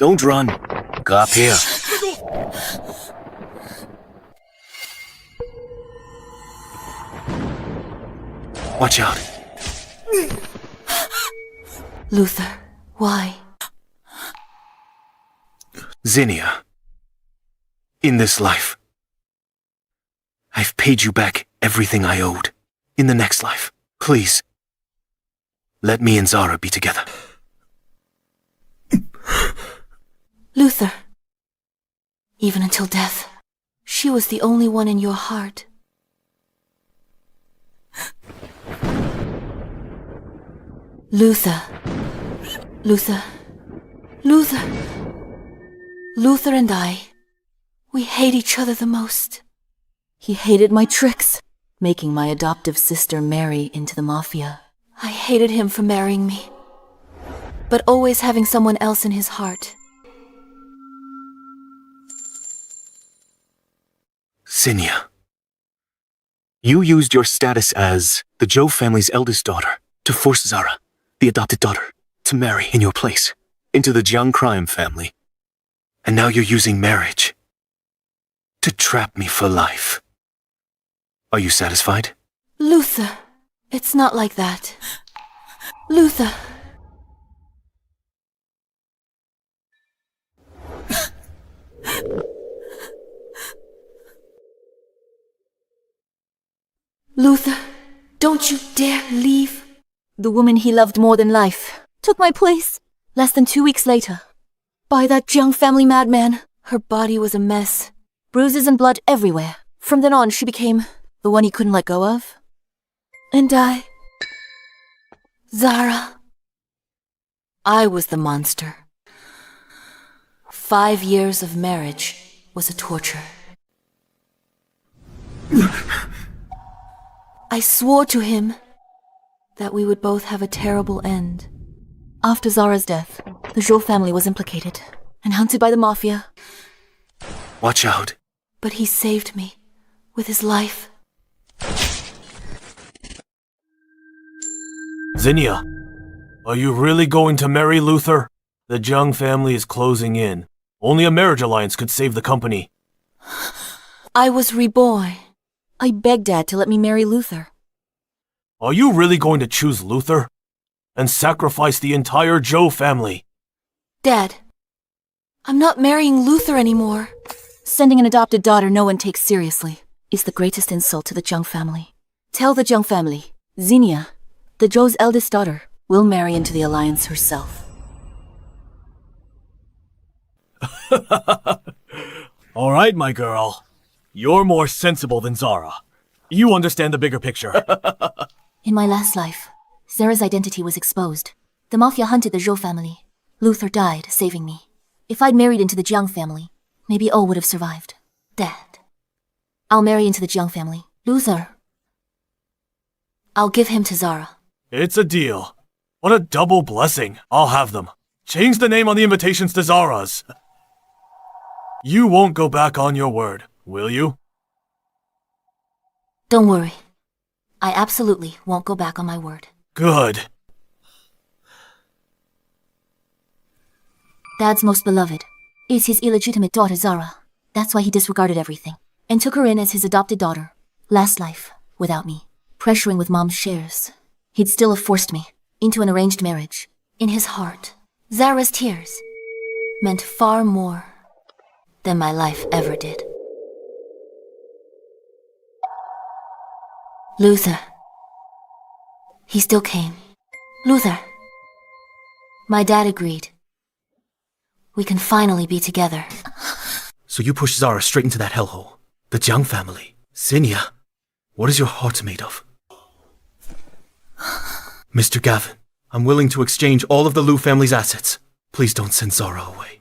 Don't run. Go up here. Watch out. Luther, why? Zinnia. In this life, I've paid you back everything I owed. In the next life, please, let me and Zara be together. Luther. Even until death, she was the only one in your heart. Luther. Luther. Luther. Luther and I, we hate each other the most. He hated my tricks, making my adoptive sister marry into the Mafia. I hated him for marrying me, but always having someone else in his heart. Zinnia. You used your status as the Zhou family's eldest daughter to force Zara, the adopted daughter, to marry in your place, into the Jiang crime family. And now you're using marriage to trap me for life. Are you satisfied? Luther, it's not like that. Luther. Luther, don't you dare leave. The woman he loved more than life took my place less than 2 weeks later. By that Zhang family madman. Her body was a mess. Bruises and blood everywhere. From then on, she became the one he couldn't let go of. And I... Zara. I was the monster. 5 years of marriage was a torture. I swore to him that we would both have a terrible end. After Zara's death, the Zhou family was implicated and hunted by the Mafia. Watch out. But he saved me with his life. Zinnia, are you really going to marry Luther? The Zhang family is closing in. Only a marriage alliance could save the company. I was reborn. I begged Dad to let me marry Luther. Are you really going to choose Luther? And sacrifice the entire Zhou family? Dad, I'm not marrying Luther anymore. Sending an adopted daughter no one takes seriously is the greatest insult to the Zhang family. Tell the Zhang family, Zinnia, the Zhou's eldest daughter, will marry into the alliance herself. All right, my girl. You're more sensible than Zara. You understand the bigger picture. In my last life, Zara's identity was exposed. The Mafia hunted the Zhou family. Luther died, saving me. If I'd married into the Jiang family, maybe all would have survived. Dad. I'll marry into the Jiang family. Luther. I'll give him to Zara. It's a deal. What a double blessing. I'll have them. Change the name on the invitations to Zara's. You won't go back on your word, will you? Don't worry. I absolutely won't go back on my word. Good. Dad's most beloved is his illegitimate daughter Zara. That's why he disregarded everything and took her in as his adopted daughter. Last life, without me, pressuring with Mom's shares, he'd still have forced me into an arranged marriage. In his heart, Zara's tears meant far more than my life ever did. Luther. He still came. Luther. My dad agreed. We can finally be together. So you pushed Zara straight into that hellhole. The Jiang family. Zinnia, what is your heart made of? Mr. Gavin, I'm willing to exchange all of the Lu family's assets. Please don't send Zara away.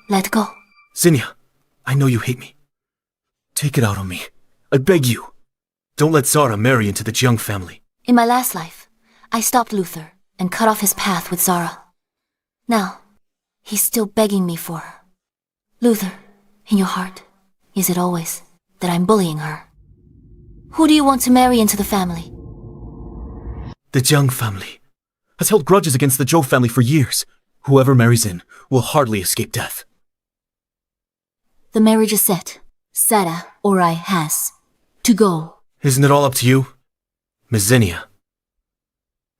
Let go. Zinnia, I know you hate me. Take it out on me. I beg you. Don't let Zara marry into the Jiang family. In my last life, I stopped Luther and cut off his path with Zara. Now, he's still begging me for her. Luther, in your heart, is it always that I'm bullying her? Who do you want to marry into the family? The Zhang family. has held grudges against the Zhou family for years. Whoever marries in will hardly escape death. The marriage is set. Zara, or I, has to go. Isn't it all up to you? Miss Zinnia?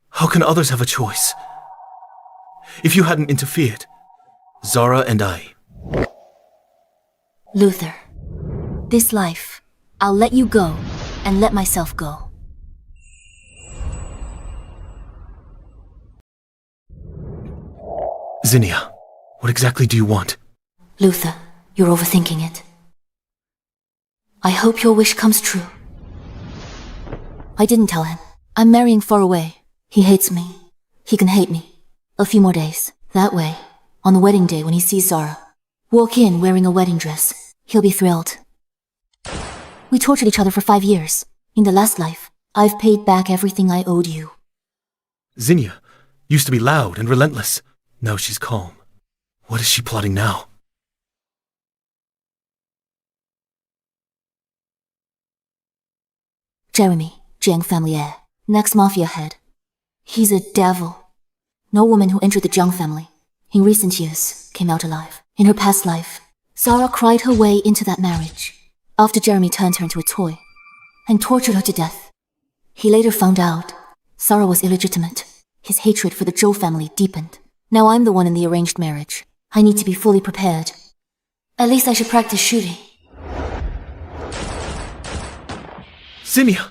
How can others have a choice? If you hadn't interfered, Zara and I... Luther, this life, I'll let you go and let myself go. Zinnia, what exactly do you want? Luther, you're overthinking it. I hope your wish comes true. I didn't tell him. I'm marrying far away. He hates me. He can hate me. A few more days. That way, on the wedding day when he sees Zara, walk in wearing a wedding dress, he'll be thrilled. We tortured each other for 5 years. In the last life, I've paid back everything I owed you. Zinnia used to be loud and relentless. Now she's calm. What is she plotting now? Jeremy, Jiang family heir, next Mafia head. He's a devil. No woman who entered the Zhang family in recent years came out alive. In her past life, Zara cried her way into that marriage after Jeremy turned her into a toy and tortured her to death. He later found out Zara was illegitimate. His hatred for the Zhou family deepened. Now I'm the one in the arranged marriage. I need to be fully prepared. At least I should practice shooting. Zinnia!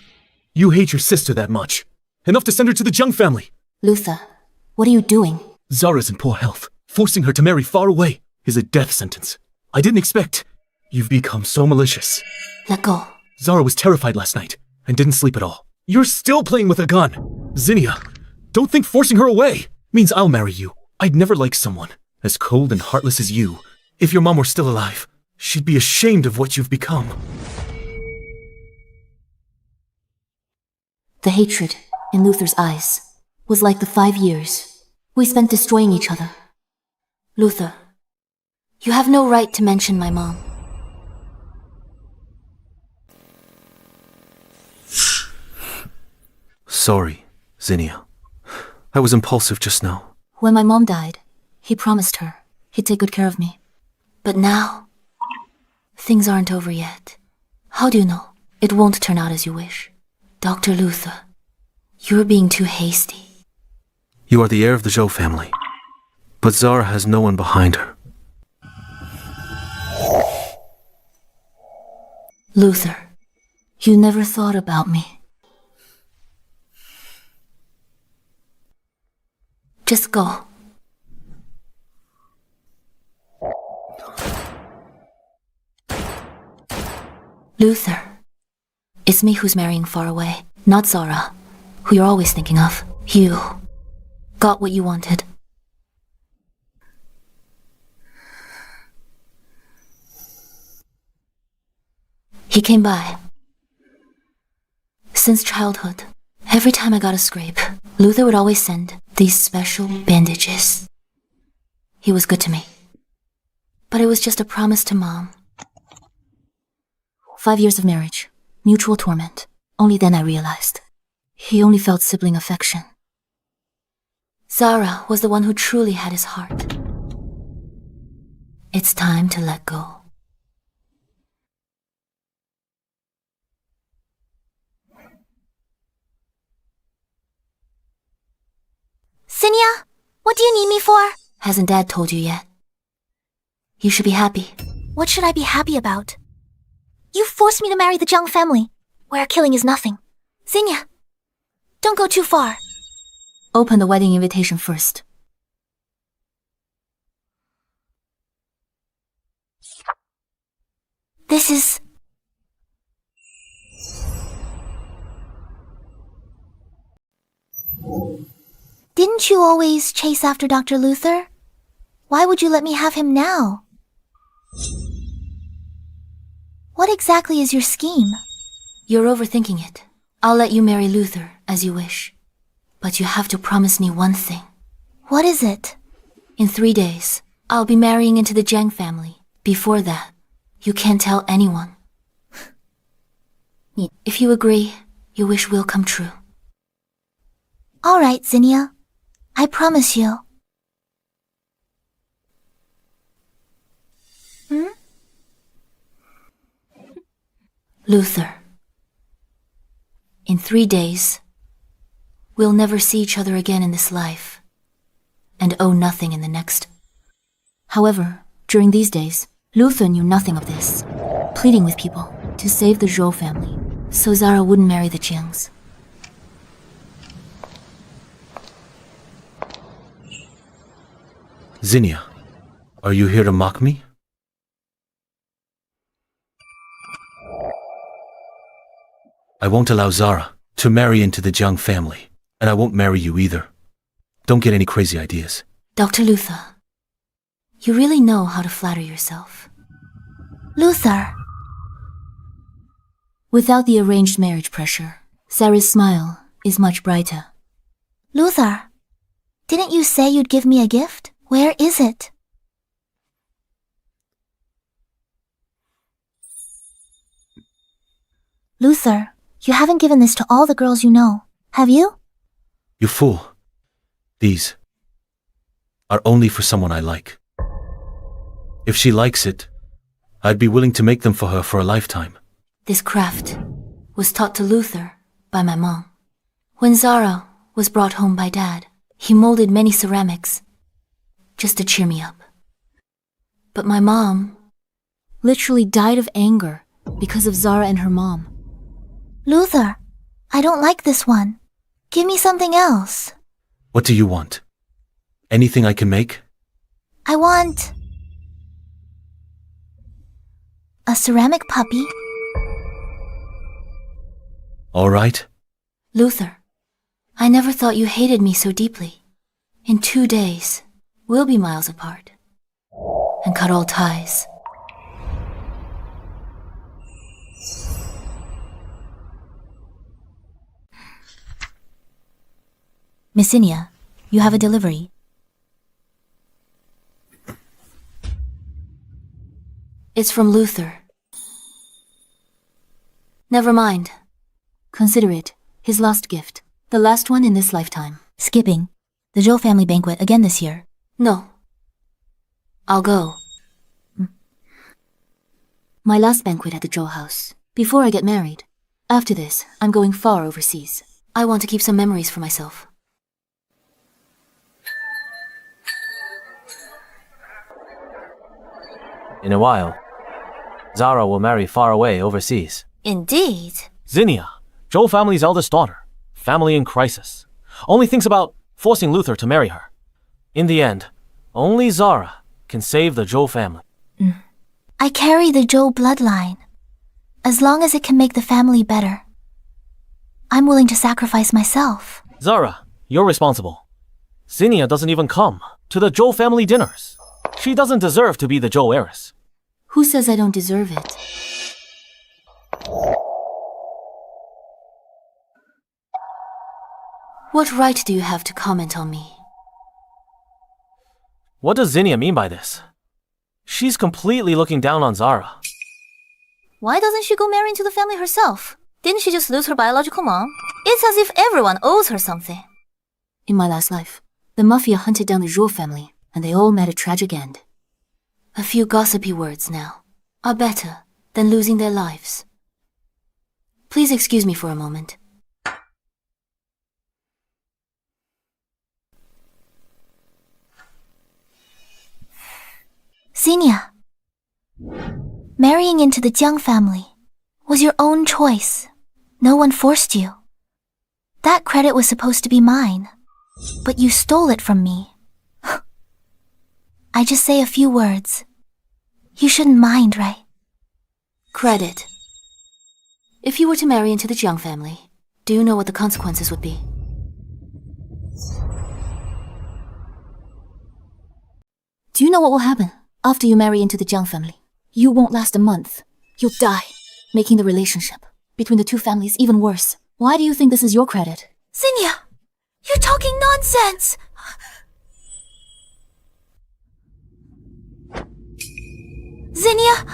You hate your sister that much. Enough to send her to the Zhang family. Luther, what are you doing? Zara's in poor health. Forcing her to marry far away is a death sentence. I didn't expect. You've become so malicious. Let go. Zara was terrified last night and didn't sleep at all. You're still playing with a gun. Zinnia, don't think forcing her away means I'll marry you. I'd never like someone as cold and heartless as you. If your mom were still alive, she'd be ashamed of what you've become. The hatred in Luther's eyes was like the 5 years we spent destroying each other. Luther, you have no right to mention my mom. Sorry, Zinnia. I was impulsive just now. When my mom died, he promised her he'd take good care of me. But now, things aren't over yet. How do you know it won't turn out as you wish? Dr. Luther, you're being too hasty. You are the heir of the Zhou family, but Zara has no one behind her. Luther, you never thought about me. Just go. Luther, it's me who's marrying far away, not Zara, who you're always thinking of. You got what you wanted. He came by. Since childhood, every time I got a scrape, Luther would always send these special bandages. He was good to me. But it was just a promise to Mom. 5 years of marriage, mutual torment. Only then I realized he only felt sibling affection. Zara was the one who truly had his heart. It's time to let go. Zinnia, what do you need me for? Hasn't Dad told you yet? You should be happy. What should I be happy about? You forced me to marry the Zhang family, where killing is nothing. Zinnia, don't go too far. Open the wedding invitation first. This is... Didn't you always chase after Dr. Luther? Why would you let me have him now? What exactly is your scheme? You're overthinking it. I'll let you marry Luther as you wish. But you have to promise me one thing. What is it? In 3 days, I'll be marrying into the Zhang family. Before that, you can't tell anyone. If you agree, your wish will come true. All right, Zinnia. I promise you. Luther. In 3 days, we'll never see each other again in this life, and owe nothing in the next. However, during these days, Luther knew nothing of this, pleading with people to save the Zhou family, so Zara wouldn't marry the Jiangs. Zinnia, are you here to mock me? I won't allow Zara to marry into the Zhang family, and I won't marry you either. Don't get any crazy ideas. Dr. Luther, you really know how to flatter yourself. Luther. Without the arranged marriage pressure, Zara's smile is much brighter. Luther, didn't you say you'd give me a gift? Where is it? Luther, you haven't given this to all the girls you know, have you? You fool. These are only for someone I like. If she likes it, I'd be willing to make them for her for a lifetime. This craft was taught to Luther by my mom. When Zara was brought home by Dad, he molded many ceramics just to cheer me up. But my mom literally died of anger because of Zara and her mom. Luther, I don't like this one. Give me something else. What do you want? Anything I can make? I want a ceramic puppy. All right. Luther, I never thought you hated me so deeply. In 2 days, we'll be miles apart and cut all ties. Miss Zinnia, you have a delivery. It's from Luther. Never mind. Consider it his last gift, the last one in this lifetime. Skipping the Zhou family banquet again this year. No. I'll go. My last banquet at the Zhou house, before I get married. After this, I'm going far overseas. I want to keep some memories for myself. In a while, Zara will marry far away overseas. Indeed. Zinnia, Zhou family's eldest daughter, family in crisis, only thinks about forcing Luther to marry her. In the end, only Zara can save the Zhou family. I carry the Zhou bloodline. As long as it can make the family better, I'm willing to sacrifice myself. Zara, you're responsible. Zinnia doesn't even come to the Zhou family dinners. She doesn't deserve to be the Zhou heiress. Who says I don't deserve it? What right do you have to comment on me? What does Zinnia mean by this? She's completely looking down on Zara. Why doesn't she go marry into the family herself? Didn't she just lose her biological mom? It's as if everyone owes her something. In my last life, the Mafia hunted down the Zhou family, and they all met a tragic end. A few gossipy words now are better than losing their lives. Please excuse me for a moment. Zinnia, marrying into the Jiang family was your own choice. No one forced you. That credit was supposed to be mine, but you stole it from me. I just say a few words. You shouldn't mind, right? Credit. If you were to marry into the Jiang family, do you know what the consequences would be? Do you know what will happen after you marry into the Jiang family? You won't last a month. You'll die, making the relationship between the two families even worse. Why do you think this is your credit? Zinnia, you're talking nonsense! Zinnia!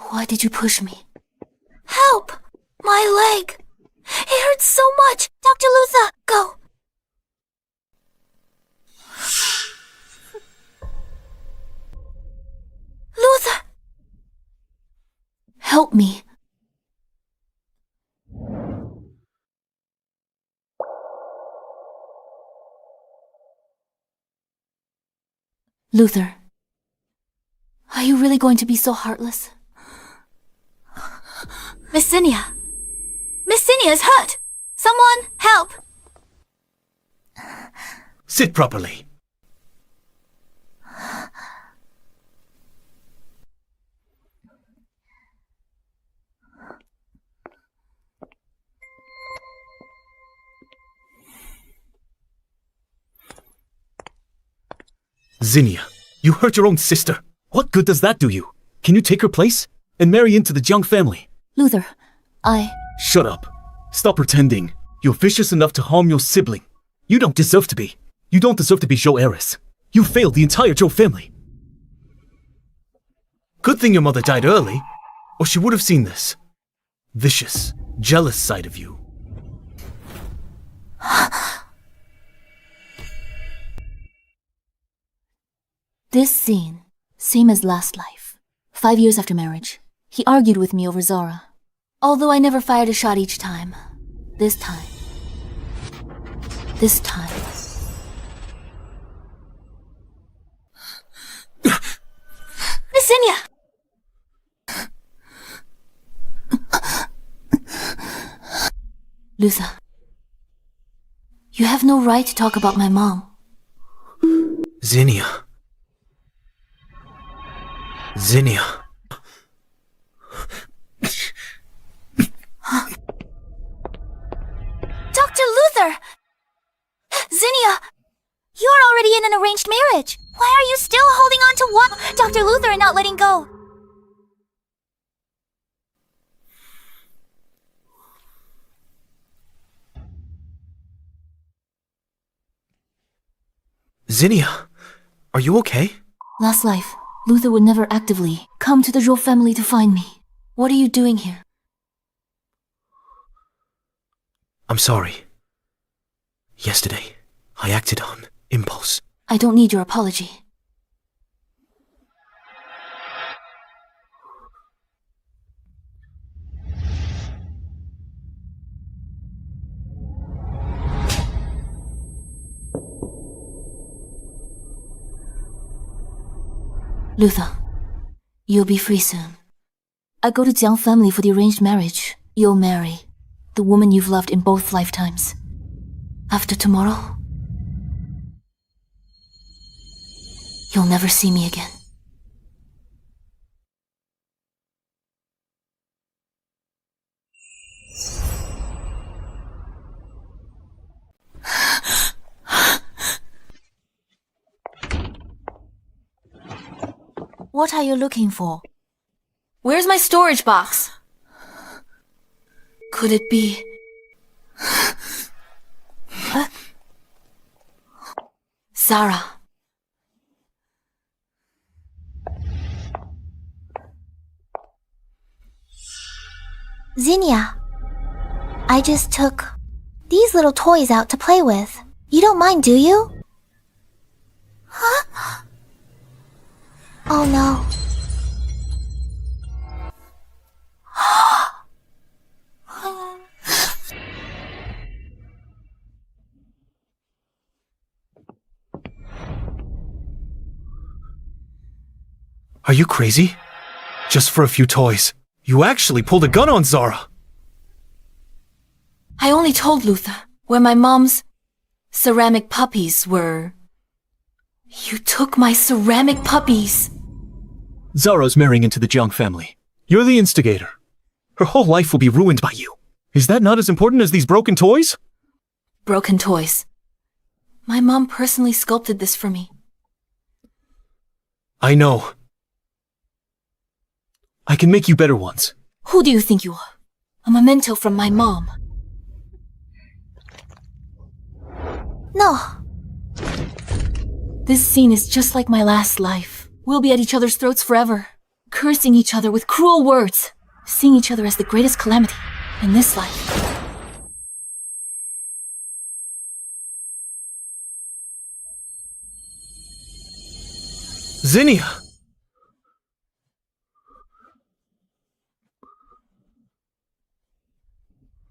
Why did you you push me? Help! My leg! It hurts so much! Dr. Luther, go! Luther! Help me. Luther, are you really going to be so heartless? Miss Zinnia! Miss Zinnia is hurt! Someone, help! Sit properly. Zinnia, you hurt your own sister. What good does that do you? Can you take her place and marry into the Zhou family? Luther, Shut up. Stop pretending. You're vicious enough to harm your sibling. You don't deserve to be. You don't deserve to be Zhou heiress. You failed the entire Zhou family. Good thing your mother died early, or she would have seen this vicious, jealous side of you. This scene, same as last life. 5 years after marriage, he argued with me over Zara. Although I never fired a shot each time. This time. Miss Zinnia! Luther, you have no right to talk about my mom. Zinnia. Dr. Luther! Zinnia! You're already in an arranged marriage! Why are you still holding on to what? Dr. Luther and not letting go? Zinnia, are you okay? Last life, Luther would never actively come to the Zhou family to find me. What are you doing here? I'm sorry. Yesterday, I acted on impulse. I don't need your apology. Luther, you'll be free soon. I go to Zhang family for the arranged marriage. You'll marry the woman you've loved in both lifetimes. After tomorrow, you'll never see me again. What are you looking for? Where's my storage box? Could it be... Zara. Zinnia, I just took these little toys out to play with. You don't mind, do you? Huh? Oh no. Are you crazy? Just for a few toys. You actually pulled a gun on Zara. I only told Luther where my mom's ceramic puppies were. You took my ceramic puppies. Zara's marrying into the Zhang family. You're the instigator. Her whole life will be ruined by you. Is that not as important as these broken toys? Broken toys. My mom personally sculpted this for me. I know. I can make you better ones. Who do you think you are? A memento from my mom. No. This scene is just like my last life. We'll be at each other's throats forever, cursing each other with cruel words. seeing each other as the greatest calamity in this life. Zinnia!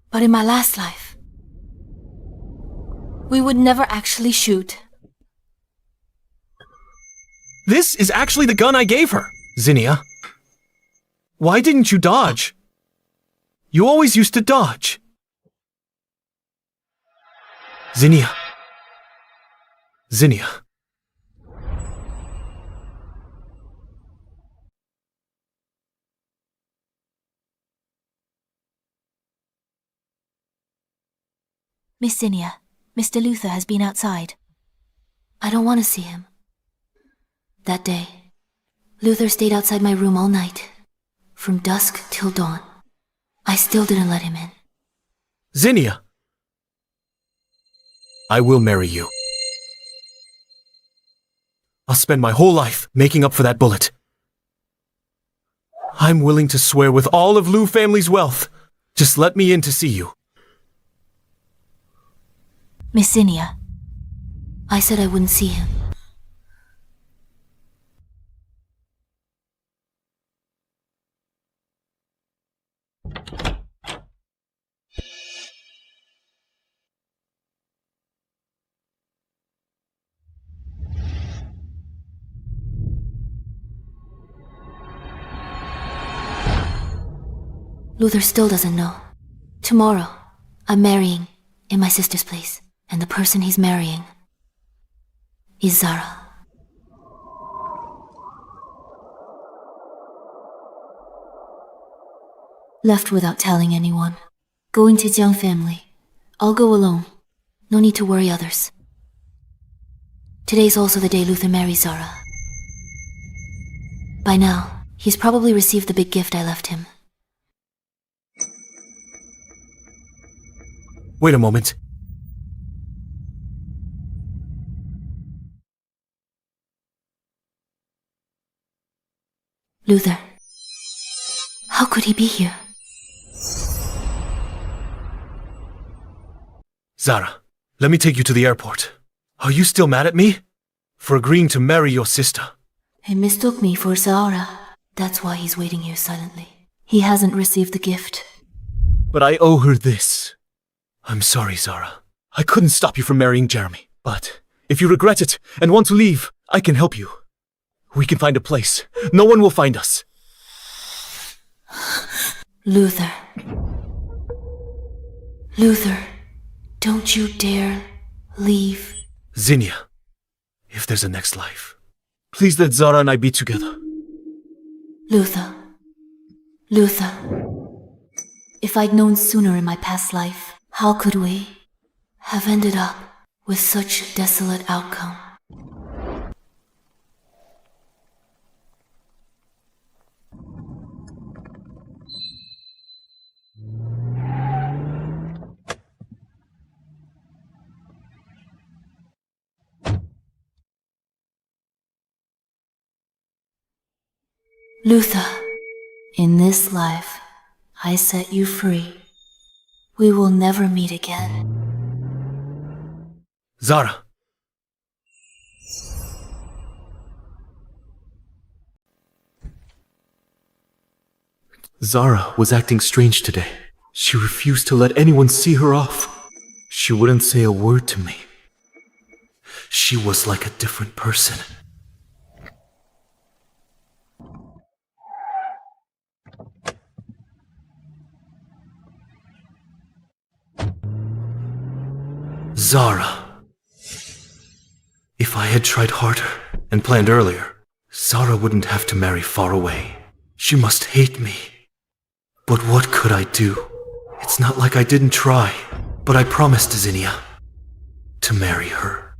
But in my last life, we would never actually shoot. This is actually the gun I gave her, Zinnia. Why didn't you dodge? You always used to dodge. Zinnia. Zinnia. Miss Zinnia, Mr. Luther has been outside. I don't want to see him. That day, Luther stayed outside my room all night, from dusk till dawn. I still didn't let him in. Zinnia. I will marry you. I'll spend my whole life making up for that bullet. I'm willing to swear with all of Liu family's wealth. Just let me in to see you. Miss Zinnia. I said I wouldn't see him. Luther still doesn't know. Tomorrow, I'm marrying in my sister's place, and the person he's marrying is Zara. Left without telling anyone. Going to Zhou family. I'll go alone. No need to worry others. Today's also the day Luther marries Zara. By now, he's probably received the big gift I left him. Wait a moment. Luther. How could he be here? Zara, let me take you to the airport. Are you still mad at me? For agreeing to marry your sister? He mistook me for Zara. That's why he's waiting here silently. He hasn't received the gift. But I owe her this. I'm sorry, Zara. I couldn't stop you from marrying Jeremy. But if you regret it and want to leave, I can help you. We can find a place. No one will find us. Luther. Luther, don't you dare leave. Zinnia, if there's a next life, please let Zara and I be together. Luther. Luther. If I'd known sooner in my past life, how could we have ended up with such a desolate outcome? Luther, in this life, I set you free. We will never meet again. Zara. Zara was acting strange today. She refused to let anyone see her off. She wouldn't say a word to me. She was like a different person. Zara. If I had tried harder and planned earlier, Zara wouldn't have to marry far away. She must hate me. But what could I do? It's not like I didn't try, but I promised Zinnia to marry her.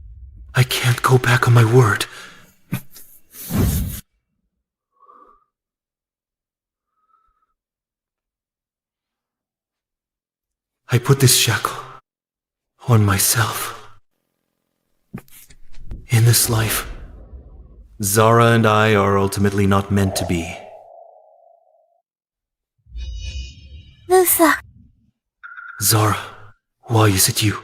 I can't go back on my word. I put this shackle on myself. In this life, Zara and I are ultimately not meant to be. Luther. Zara, why is it you?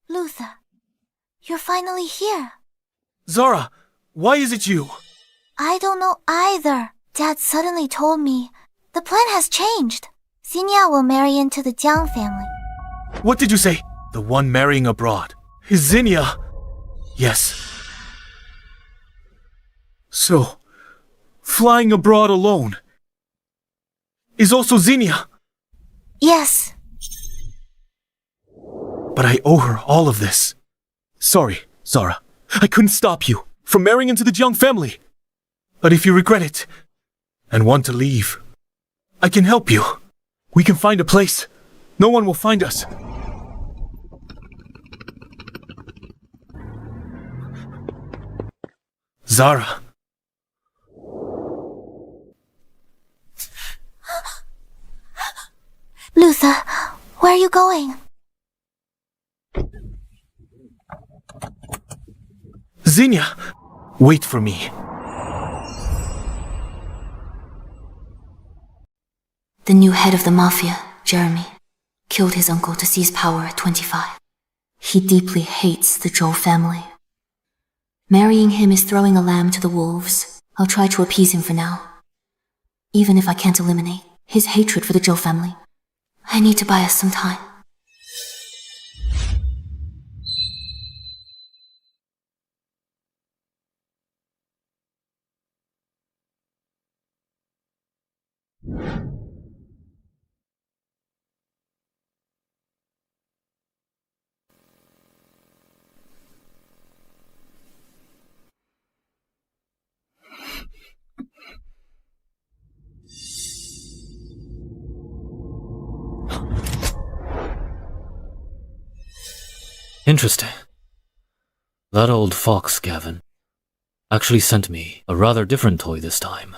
Luther, you're finally here. Zara, why is it you? I don't know either. Dad suddenly told me. The plan has changed. Zinnia will marry into the Jiang family. What did you say? The one marrying abroad. Is Zinnia? Yes. So, flying abroad alone is also Zinnia. Yes. But I owe her all of this. Sorry, Zara. I couldn't stop you from marrying into the Jiang family. But if you regret it and want to leave, I can help you. We can find a place. No one will find us. Zara. Luther, where are you going? Zinnia, wait for me. The new head of the Mafia, Jeremy, killed his uncle to seize power at 25. He deeply hates the Zhou family. Marrying him is throwing a lamb to the wolves. I'll try to appease him for now. Even if I can't eliminate his hatred for the Zhou family, I need to buy us some time. Interesting. That old fox, Gavin, actually sent me a rather different toy this time.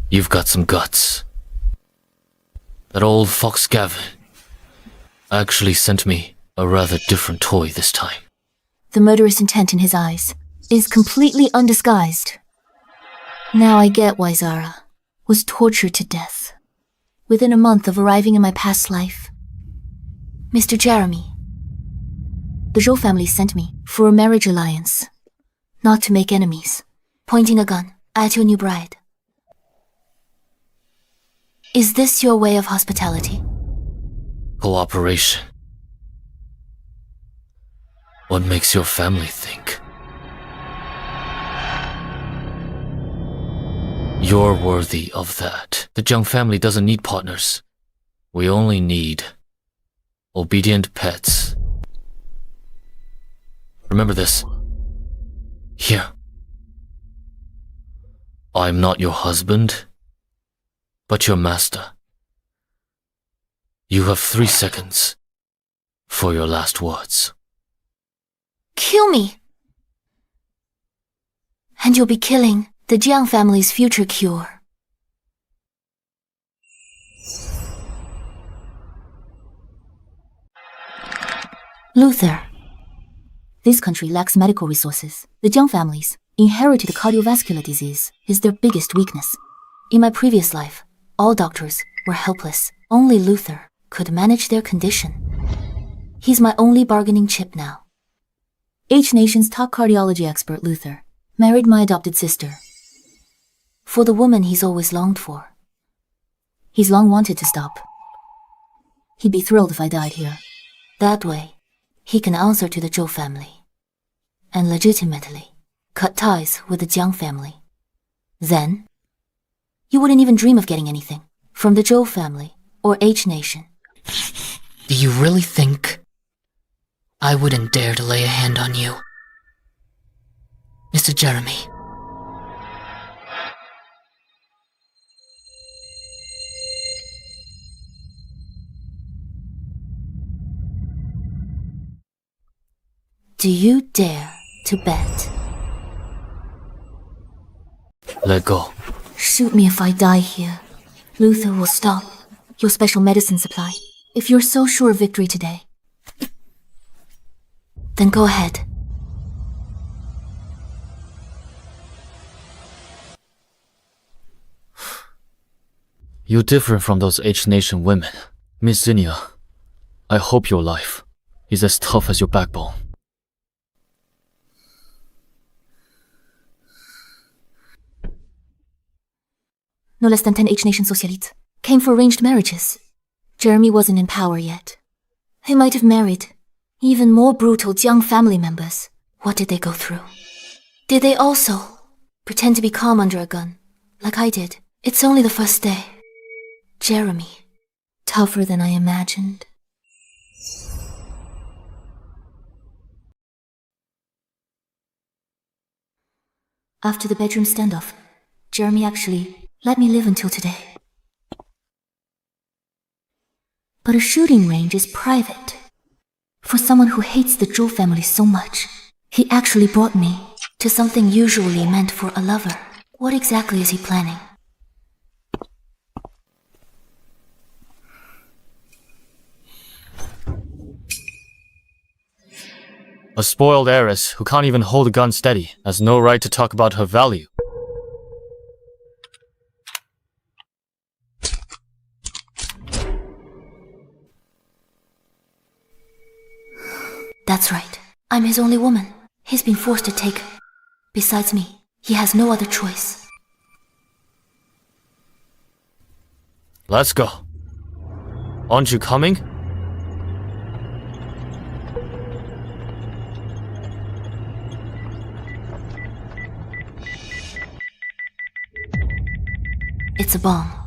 You've got some guts. That old fox Gavin actually sent me a rather different toy this time. The murderous intent in his eyes is completely undisguised. Now I get why Zara was tortured to death. Within a month of arriving in my past life, Mr. Jeremy, the Zhou family sent me for a marriage alliance, not to make enemies, pointing a gun at your new bride. Is this your way of hospitality? Cooperation. What makes your family think? You're worthy of that. The Zhang family doesn't need partners. We only need obedient pets. Remember this. Here. I'm not your husband, but your master. You have 3 seconds for your last words. Kill me! And you'll be killing the Jiang family's future cure. Luther. This country lacks medical resources. The Jiang families inherited cardiovascular disease is their biggest weakness. In my previous life, all doctors were helpless. Only Luther could manage their condition. He's my only bargaining chip now. H Nation's top cardiology expert, Luther, married my adopted sister. For the woman he's always longed for. He's long wanted to stop. He'd be thrilled if I died here. That way, he can answer to the Zhou family. And legitimately cut ties with the Jiang family. Then, you wouldn't even dream of getting anything from the Zhou family or H Nation. Do you really think I wouldn't dare to lay a hand on you. Mr. Jeremy. Do you dare to bet? Let go. Shoot me if I die here. Luther will stop your special medicine supply. If you're so sure of victory today, then go ahead. You're different from those H-Nation women. Miss Zinnia, I hope your life is as tough as your backbone. No less than 10 H-Nation socialites came for arranged marriages. Jeremy wasn't in power yet. They might have married even more brutal Jiang family members. What did they go through? Did they also pretend to be calm under a gun, like I did? It's only the first day. Jeremy, tougher than I imagined. After the bedroom standoff, Jeremy actually let me live until today. But a shooting range is private. For someone who hates the Zhou family so much, he actually brought me to something usually meant for a lover. What exactly is he planning? A spoiled heiress who can't even hold a gun steady has no right to talk about her value. That's right. I'm his only woman. He's been forced to take. Besides me, he has no other choice. Let's go. Aren't you coming? It's a bomb.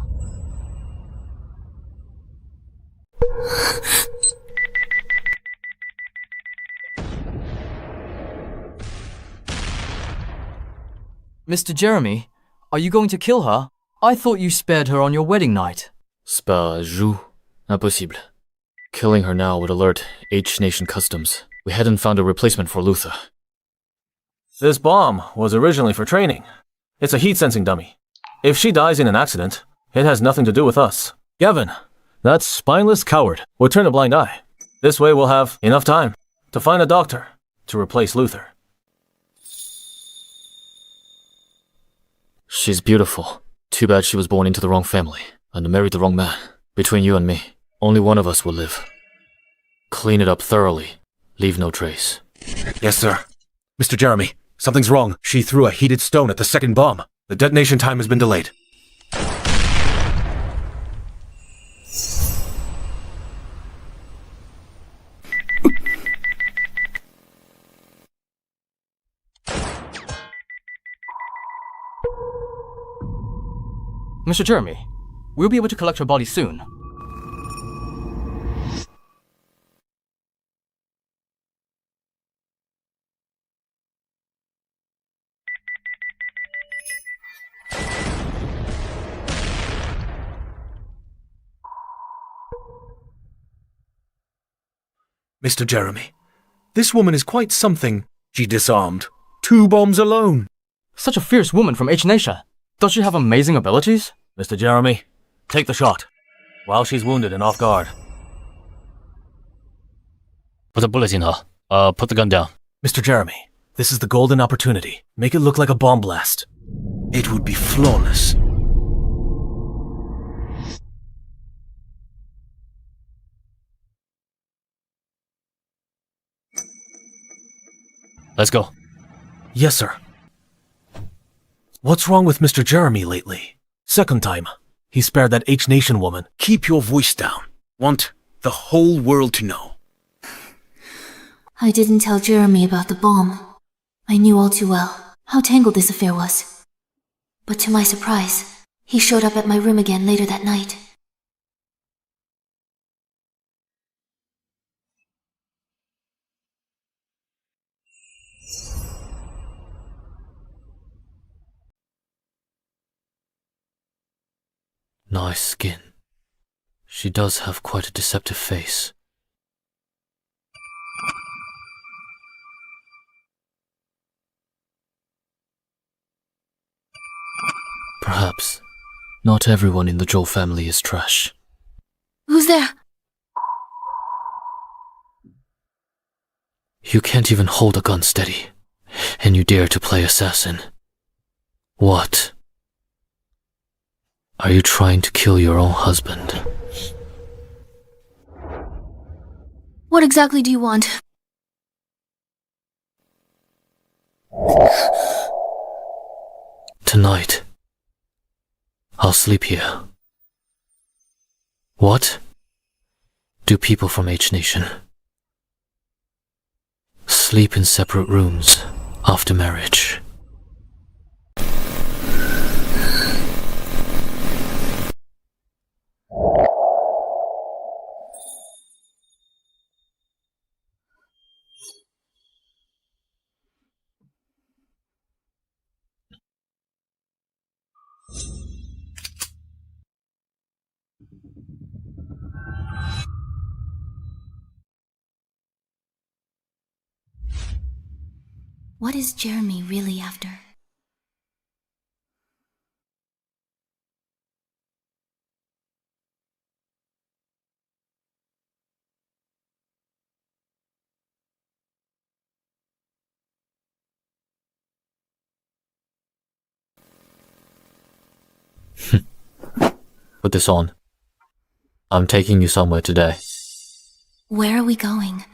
Mr. Jeremy, are you going to kill her? I thought you spared her on your wedding night. Spare Zhou? Impossible. Killing her now would alert H-Nation Customs. We hadn't found a replacement for Luther. This bomb was originally for training. It's a heat-sensing dummy. If she dies in an accident, it has nothing to do with us. Gavin, that spineless coward would turn a blind eye. This way we'll have enough time to find a doctor to replace Luther. She's beautiful. Too bad she was born into the wrong family and married the wrong man. Between you and me, only one of us will live. Clean it up thoroughly. Leave no trace. Yes, sir. Mr. Jeremy, something's wrong. She threw a heated stone at the second bomb. The detonation time has been delayed. Mr. Jeremy, we'll be able to collect her body soon. Mr. Jeremy, this woman is quite something. She disarmed 2 bombs alone. Such a fierce woman from H-Nation. Does she have amazing abilities? Mr. Jeremy, take the shot. While she's wounded and off guard. Put a bullet in her. Put the gun down. Mr. Jeremy, this is the golden opportunity. Make it look like a bomb blast. It would be flawless. Let's go. Yes, sir. What's wrong with Mr. Jeremy lately? Second time, he spared that H-Nation woman. Keep your voice down. Want the whole world to know. I didn't tell Jeremy about the bomb. I knew all too well how tangled this affair was. But to my surprise, he showed up at my room again later that night. Nice skin. She does have quite a deceptive face. Perhaps not everyone in the Zhou family is trash. Who's there? You can't even hold a gun steady, and you dare to play assassin. What? Are you trying to kill your own husband? What exactly do you want? Tonight, I'll sleep here. What? Do people from H Nation sleep in separate rooms after marriage? What is Jeremy really after? Put this on. I'm taking you somewhere today. Where are we going?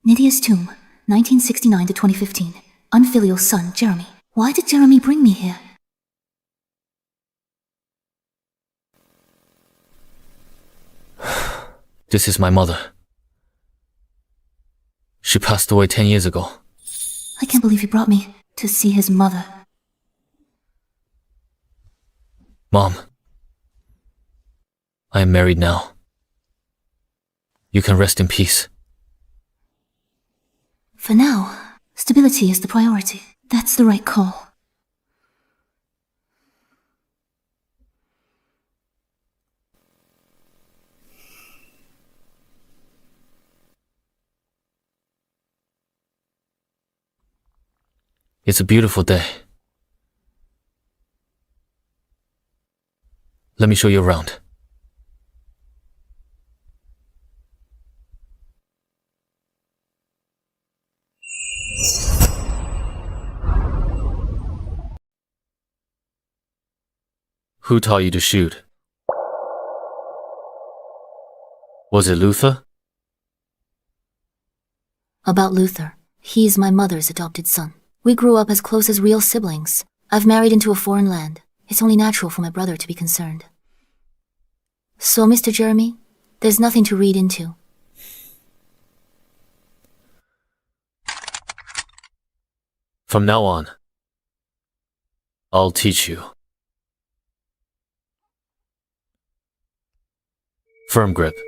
Nydia's tomb, 1969 to 2015. Unfilial son, Jeremy. Why did Jeremy bring me here? This is my mother. She passed away 10 years ago. I can't believe he brought me to see his mother. Mom, I am married now. You can rest in peace. For now, stability is the priority. That's the right call. It's a beautiful day. Let me show you around. Who taught you to shoot? Was it Luther? About Luther. He's my mother's adopted son. We grew up as close as real siblings. I've married into a foreign land. It's only natural for my brother to be concerned. So, Mr. Jeremy, there's nothing to read into. From now on, I'll teach you. Firm grip.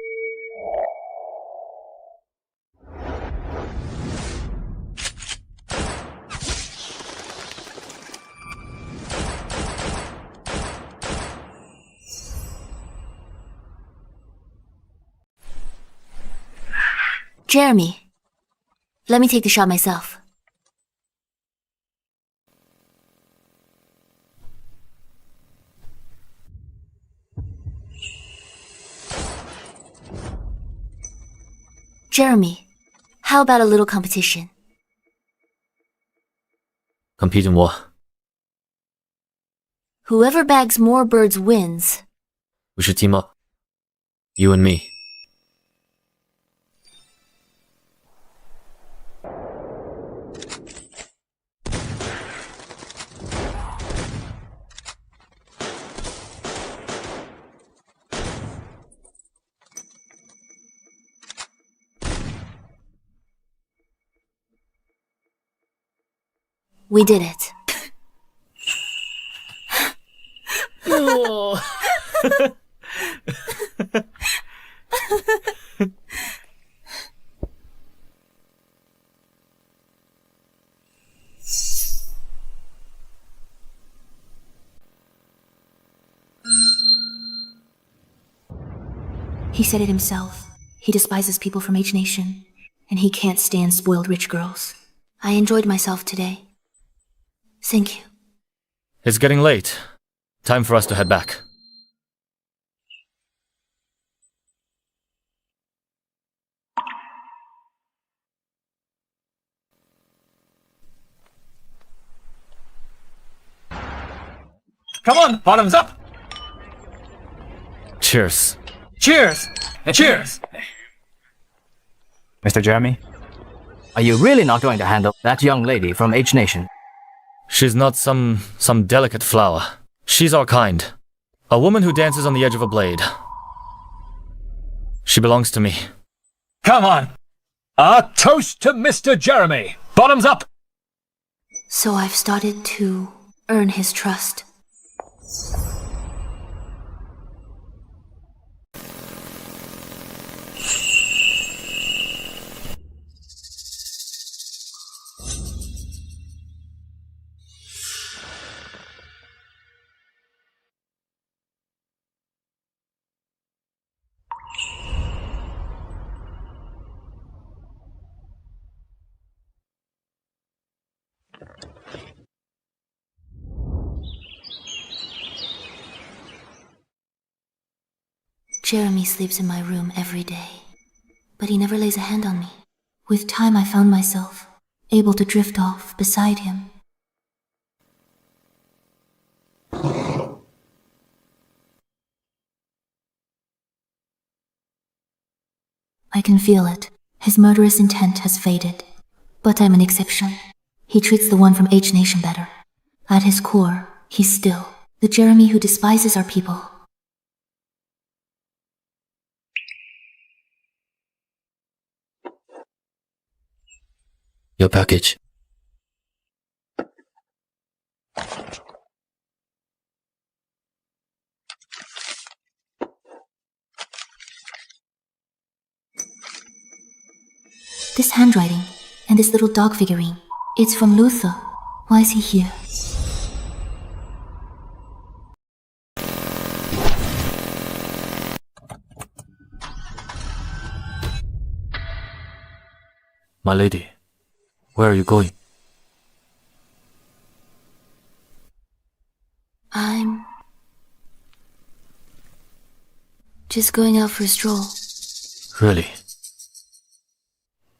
Jeremy, let me take the shot myself. Jeremy, how about a little competition? Compete in what? Whoever bags more birds wins. We should team up. You and me. We did it. He said it himself. He despises people from H Nation, and he can't stand spoiled rich girls. I enjoyed myself today. Thank you. It's getting late. Time for us to head back. Come on, bottoms up! Cheers. Cheers! Cheers! Mr. Jeremy, are you really not going to handle that young lady from H Nation? She's not some delicate flower. She's our kind. A woman who dances on the edge of a blade. She belongs to me. Come on! A toast to Mr. Jeremy! Bottoms up! So I've started to earn his trust. Jeremy sleeps in my room every day, but he never lays a hand on me. With time, I found myself able to drift off beside him. I can feel it. His murderous intent has faded. But I'm an exception. He treats the one from H Nation better. At his core, he's still the Jeremy who despises our people. Your package. This handwriting and this little dog figurine, it's from Luther. Why is he here? My lady, where are you going? I'm just going out for a stroll. Really?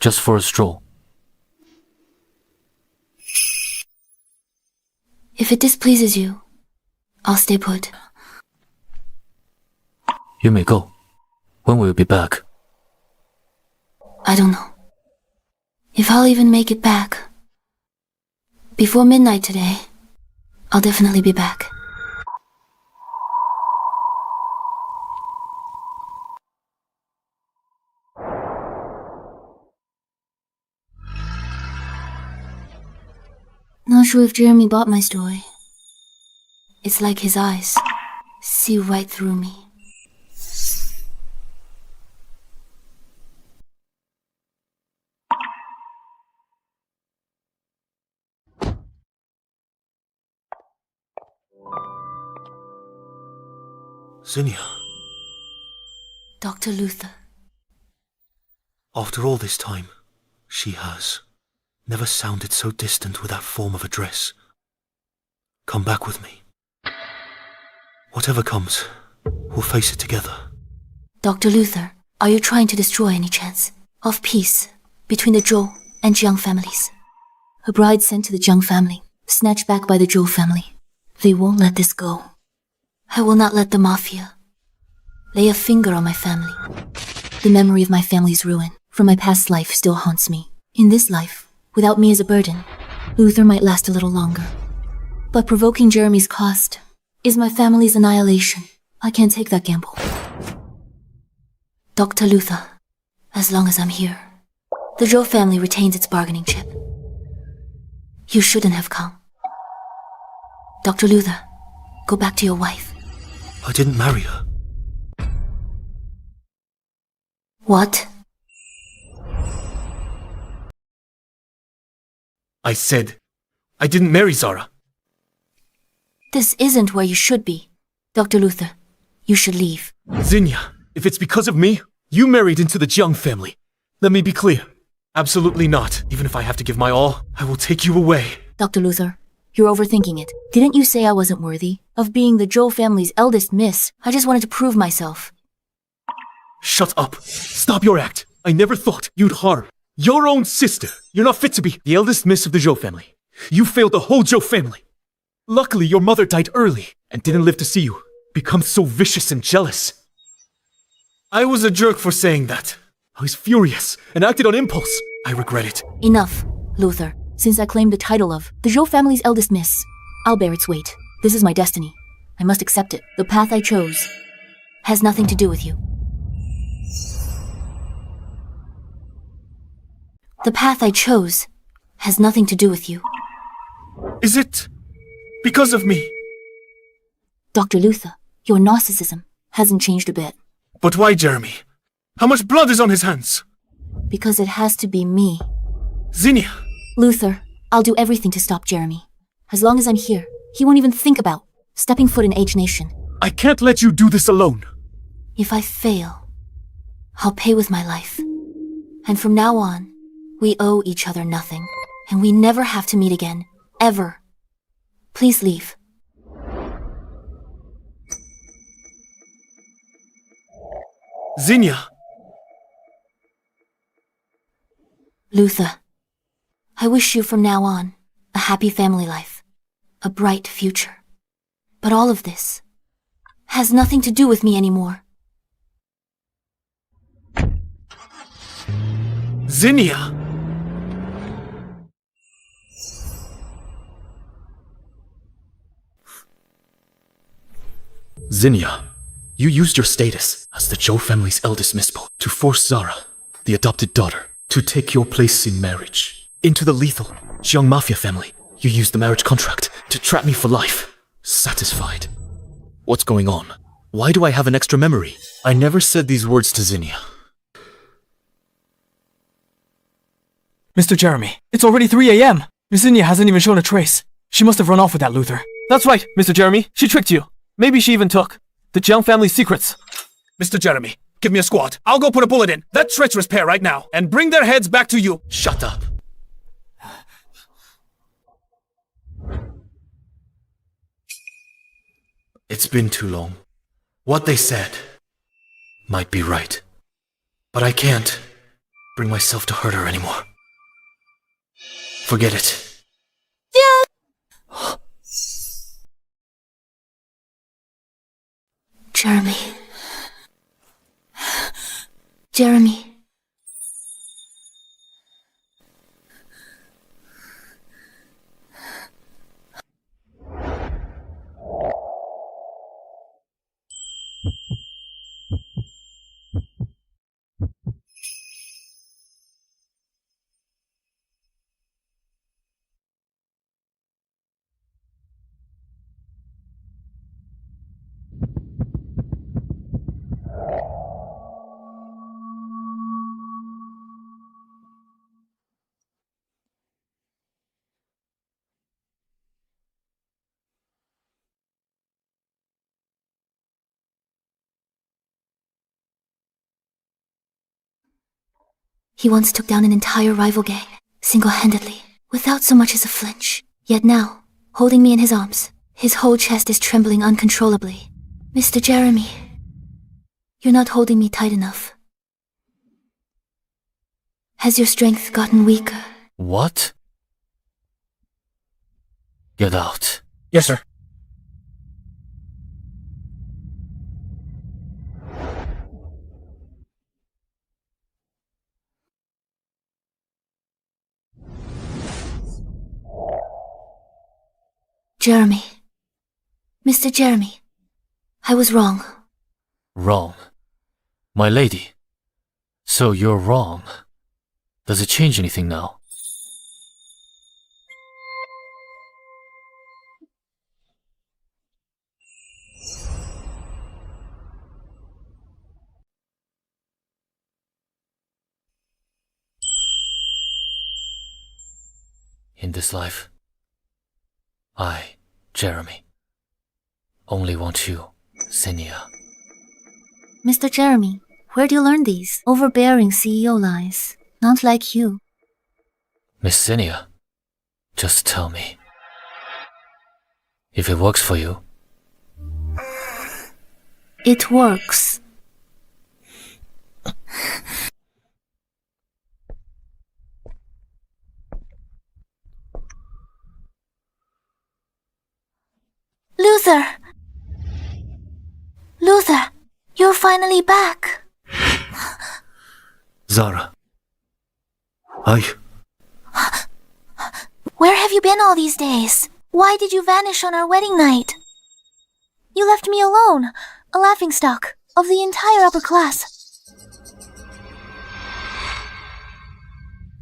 Just for a stroll? If it displeases you, I'll stay put. You may go. When will you be back? I don't know. If I'll even make it back. Before midnight today, I'll definitely be back. Not sure if Jeremy bought my story. It's like his eyes see right through me. Zinnia, Dr. Luther. after all this time, she has never sounded so distant with that form of address. Come back with me. Whatever comes, we'll face it together. Dr. Luther, are you trying to destroy any chance of peace between the Zhou and Jiang families? A bride sent to the Jiang family, snatched back by the Zhou family. They won't let this go. I will not let the Mafia lay a finger on my family. The memory of my family's ruin from my past life still haunts me. In this life, without me as a burden, Luther might last a little longer. But provoking Jeremy's cost is my family's annihilation. I can't take that gamble. Dr. Luther, as long as I'm here, the Zhou family retains its bargaining chip. You shouldn't have come. Dr. Luther, go back to your wife. I didn't marry her. What? I said, I didn't marry Zara. This isn't where you should be. Dr. Luther, you should leave. Zinnia, If it's because of me, you married into the Zhou family. Let me be clear. Absolutely not. Even if I have to give my all, I will take you away. Dr. Luther, you're overthinking it. Didn't you say I wasn't worthy of being the Zhou family's eldest miss? I just wanted to prove myself. Shut up. Stop your act. I never thought you'd harm your own sister. You're not fit to be the eldest miss of the Zhou family. You failed the whole Zhou family. Luckily, your mother died early and didn't live to see you become so vicious and jealous. I was a jerk for saying that. I was furious and acted on impulse. I regret it. Enough, Luther. Since I claimed the title of the Zhou family's eldest miss, I'll bear its weight. This is my destiny. I must accept it. The path I chose has nothing to do with you. The path I chose has nothing to do with you. Is it because of me? Dr. Luther, your narcissism hasn't changed a bit. But why, Jeremy? How much blood is on his hands? Because it has to be me. Zinnia! Luther, I'll do everything to stop Jeremy. As long as I'm here, he won't even think about stepping foot in H Nation. I can't let you do this alone. If I fail, I'll pay with my life. And from now on, we owe each other nothing. And we never have to meet again. Ever. Please leave. Zinnia! Luther, I wish you from now on a happy family life, a bright future. But all of this has nothing to do with me anymore. Zinnia! Zinnia, you used your status as the Zhou family's eldest mispo to force Zara, the adopted daughter, to take your place in marriage. Into the lethal Zhou Mafia family. You used the marriage contract to trap me for life. Satisfied. What's going on? Why do I have an extra memory? I never said these words to Zinnia. Mr. Jeremy, it's already 3 a.m. Miss Zinnia hasn't even shown a trace. She must have run off with that Luther. That's right, Mr. Jeremy. She tricked you. Maybe she even took the Zhou family's secrets. Mr. Jeremy, give me a squad. I'll go put a bullet in that treacherous pair right now and bring their heads back to you. Shut up. It's been too long. What they said might be right. But I can't bring myself to hurt her anymore. Forget it. Jeremy. Jeremy. He once took down an entire rival gang, single-handedly, without so much as a flinch. Yet now, holding me in his arms, his whole chest is trembling uncontrollably. Mr. Jeremy, you're not holding me tight enough. Has your strength gotten weaker? What? Get out. Yes, sir. Jeremy. Mr. Jeremy, I was wrong. Wrong. My lady. So you're wrong. Does it change anything now? In this life, I, Jeremy, only want you, Zinnia. Mr. Jeremy, where do you learn these overbearing CEO lies? Not like you. Miss Zinnia, just tell me. If it works for you. It works. Luther! Luther, you're finally back. Zara. Where have you been all these days? Why did you vanish on our wedding night? You left me alone, a laughingstock of the entire upper class.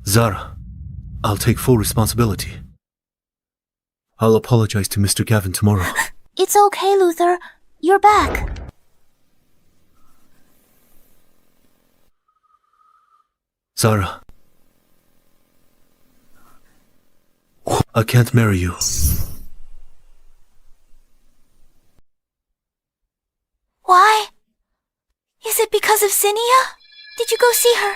Zara, I'll take full responsibility. I'll apologize to Mr. Gavin tomorrow. It's okay, Luther. You're back. Zara. I can't marry you. Why? Is it because of Zinnia? Did you go see her?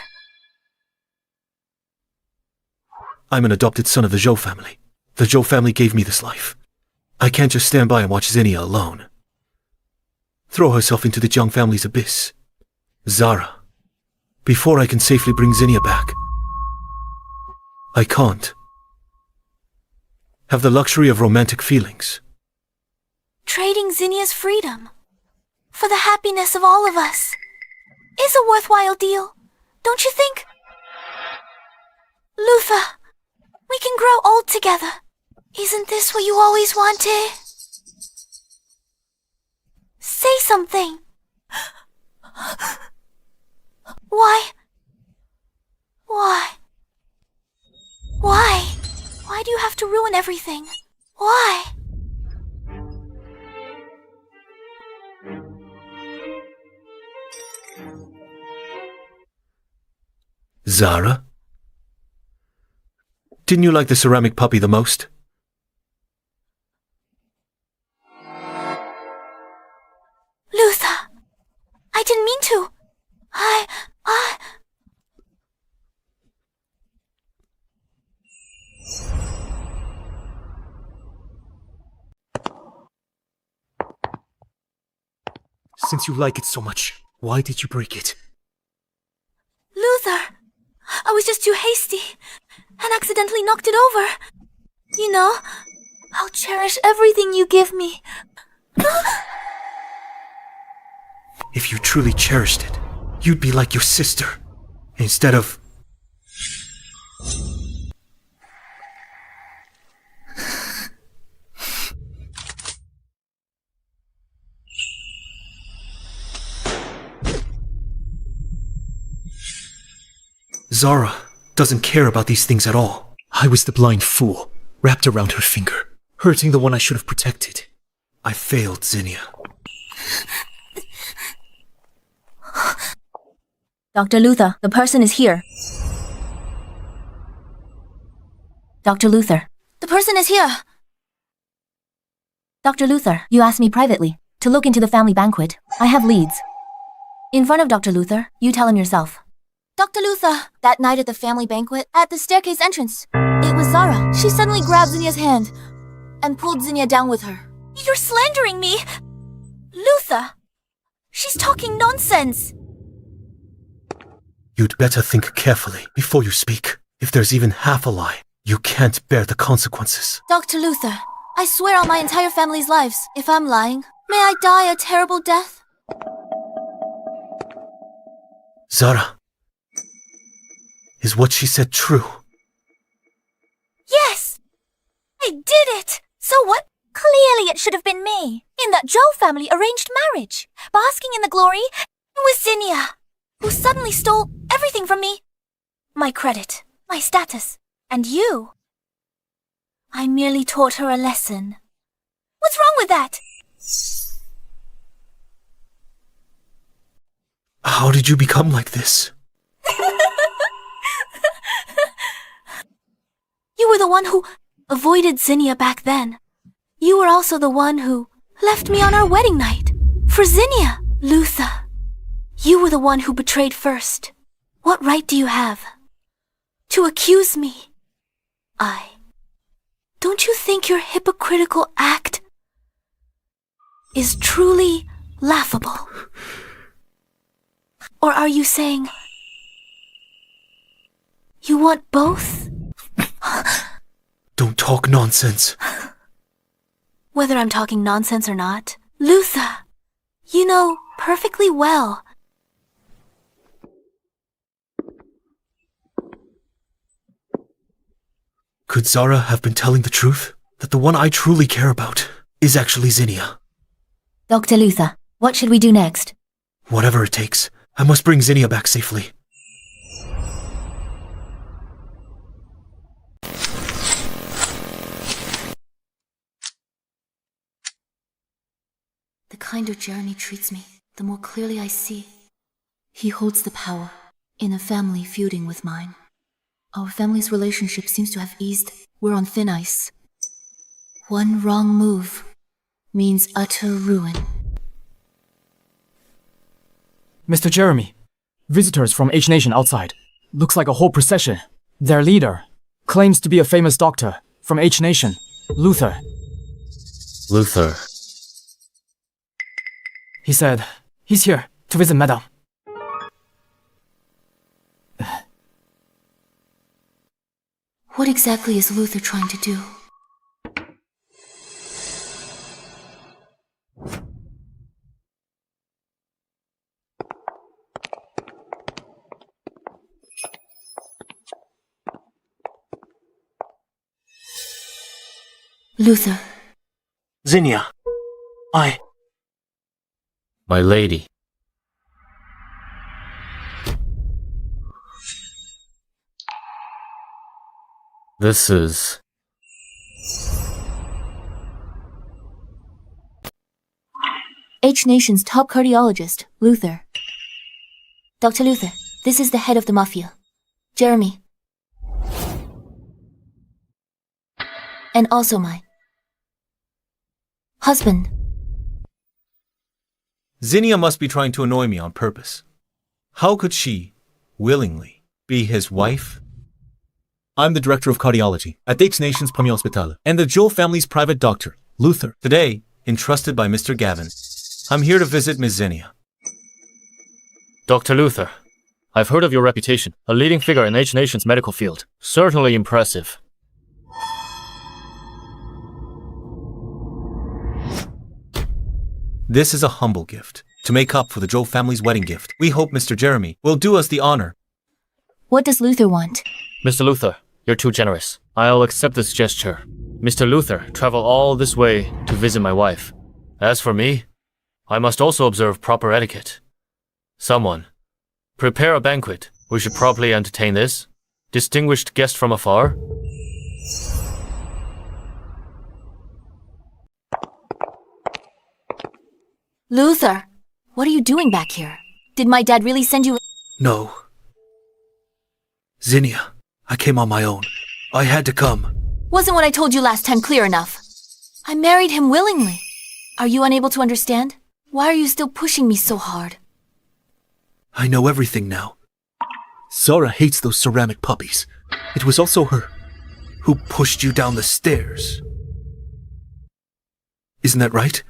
I'm an adopted son of the Zhou family. The Zhou family gave me this life. I can't just stand by and watch Zinnia alone. Throw herself into the Zhang family's abyss. Zara. Before I can safely bring Zinnia back. I can't have the luxury of romantic feelings. Trading Zinnia's freedom for the happiness of all of us is a worthwhile deal, don't you think? Luther, we can grow old together. Isn't this what you always wanted? Say something. Why? Why do you have to ruin everything? Why? Zara? Didn't you like the ceramic puppy the most? Luther, I didn't mean to. Since you like it so much, why did you break it? Luther, I was just too hasty and accidentally knocked it over. You know, I'll cherish everything you give me. If you truly cherished it, you'd be like your sister, instead of... Zara doesn't care about these things at all. I was the blind fool, wrapped around her finger, hurting the one I should have protected. I failed, Zinnia. Dr. Luther, the person is here. Dr. Luther. The person is here. Dr. Luther, you asked me privately to look into the family banquet. I have leads. In front of Dr. Luther, you tell him yourself. Dr. Luther, that night at the family banquet, at the staircase entrance, it was Zara. She suddenly grabbed Zinnia's hand and pulled Zinnia down with her. You're slandering me! Luther! She's talking nonsense! You'd better think carefully before you speak. If there's even half a lie, you can't bear the consequences. Dr. Luther, I swear on my entire family's lives, if I'm lying, may I die a terrible death? Zara, is what she said true? Yes! I did it! So what? Clearly it should have been me, in that Zhou family arranged marriage, basking in the glory with Zinnia, who suddenly stole everything from me. My credit, my status, and you. I merely taught her a lesson. What's wrong with that? How did you become like this? You were the one who avoided Zinnia back then. You were also the one who left me on our wedding night. For Zinnia, Luther. You were the one who betrayed first. What right do you have to accuse me? Don't you think your hypocritical act is truly laughable? Or are you saying you want both? Don't talk nonsense. Whether I'm talking nonsense or not, Luther, you know perfectly well. Could Zara have been telling the truth? That the one I truly care about is actually Zinnia? Dr. Luther, what should we do next? Whatever it takes, I must bring Zinnia back safely. The kinder Jeremy treats me, the more clearly I see. He holds the power in a family feuding with mine. Our family's relationship seems to have eased. We're on thin ice. One wrong move means utter ruin. Mr. Jeremy, visitors from H Nation outside. Looks like a whole procession. Their leader claims to be a famous doctor from H Nation, Luther. Luther. He said he's here to visit Madame. What exactly is Luther trying to do? Luther. Zinnia. My lady. This is... H Nation's top cardiologist, Luther. Dr. Luther, this is the head of the Mafia, Jeremy. And also my husband. Zinnia must be trying to annoy me on purpose. How could she, willingly, be his wife? I'm the director of cardiology at H Nation's Premier Hospital and the Zhou family's private doctor, Luther. Today, entrusted by Mr. Gavin, I'm here to visit Miss Zinnia. Dr. Luther, I've heard of your reputation, a leading figure in H Nation's medical field. Certainly impressive. This is a humble gift, to make up for the Zhou family's wedding gift. We hope Mr. Jeremy will do us the honor. What does Luther want? Mr. Luther, you're too generous. I'll accept this gesture. Mr. Luther traveled all this way to visit my wife. As for me, I must also observe proper etiquette. Someone, prepare a banquet. We should properly entertain this distinguished guest from afar. Luther, what are you doing back here? Did my dad really send you? No. Zinnia, I came on my own. I had to come. Wasn't what I told you last time clear enough? I married him willingly. Are you unable to understand? Why are you still pushing me so hard? I know everything now. Zara hates those ceramic puppies. It was also her who pushed you down the stairs. Isn't that right?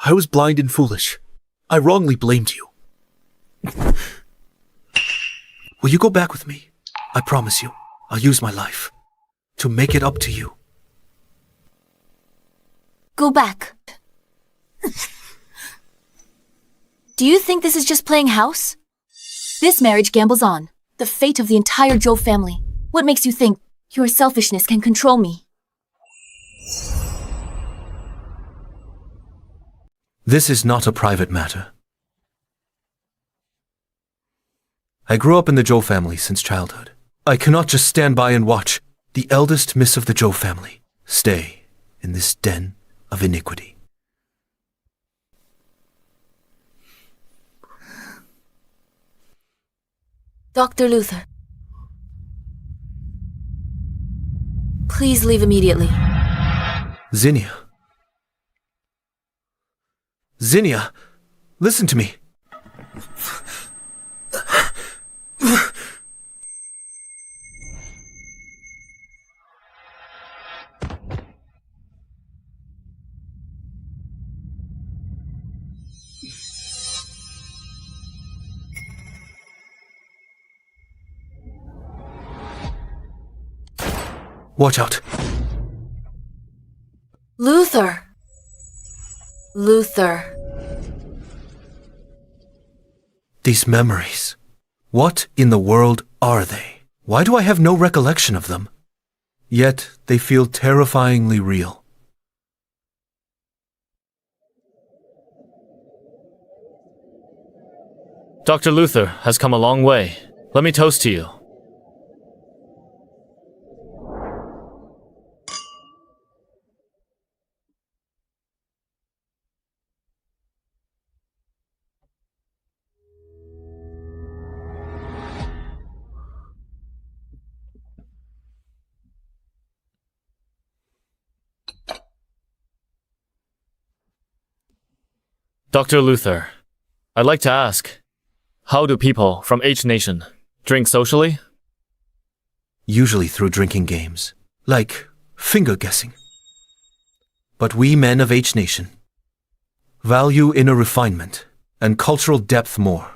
I was blind and foolish. I wrongly blamed you. Will you go back with me? I promise you, I'll use my life to make it up to you. Go back. Do you think this is just playing house? This marriage gambles on the fate of the entire Zhou family. What makes you think your selfishness can control me? This is not a private matter. I grew up in the Zhou family since childhood. I cannot just stand by and watch the eldest miss of the Zhou family stay in this den of iniquity. Dr. Luther, Please leave immediately. Zinnia. Zinnia, listen to me. Watch out. Luther! Luther. These memories. What in the world are they? Why do I have no recollection of them? Yet they feel terrifyingly real. Dr. Luther has come a long way. Let me toast to you. Dr. Luther, I'd like to ask, how do people from H Nation drink socially? Usually through drinking games, like finger guessing. But we men of H Nation value inner refinement and cultural depth more.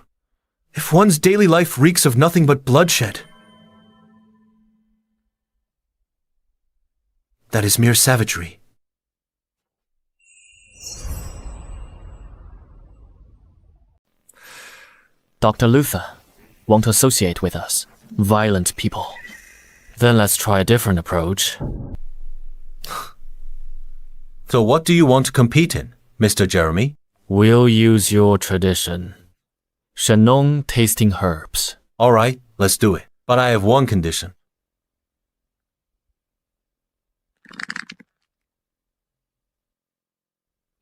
If one's daily life reeks of nothing but bloodshed, that is mere savagery. Dr. Luther won't associate with us, violent people. Then let's try a different approach. So what do you want to compete in, Mr. Jeremy? We'll use your tradition. Shannon tasting herbs. All right, let's do it. But I have one condition.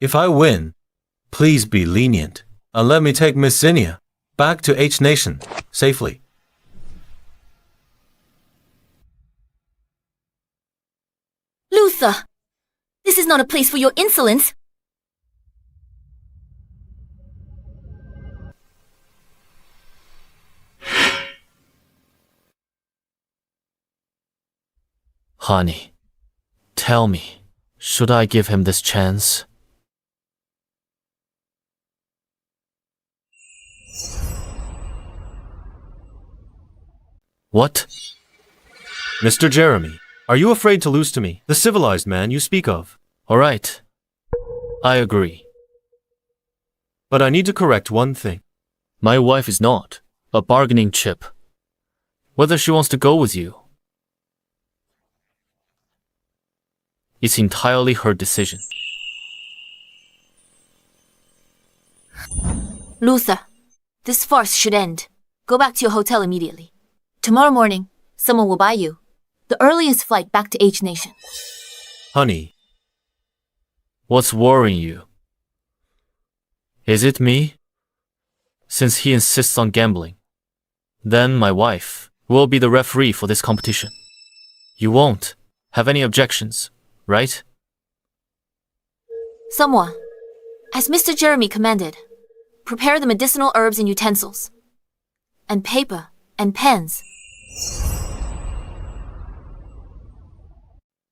If I win, please be lenient and let me take Miss Zinnia back to H Nation safely. Luther! This is not a place for your insolence! Honey, tell me, should I give him this chance? What? Mr. Jeremy, are you afraid to lose to me, the civilized man you speak of? All right. I agree. But I need to correct one thing. My wife is not a bargaining chip. Whether she wants to go with you, it's entirely her decision. Luther, this farce should end. Go back to your hotel immediately. Tomorrow morning, someone will buy you the earliest flight back to H Nation. Honey, What's worrying you? Is it me? Since he insists on gambling, then my wife will be the referee for this competition. You won't have any objections, right? Someone, as Mr. Jeremy commanded, prepare the medicinal herbs and utensils, and paper and pens.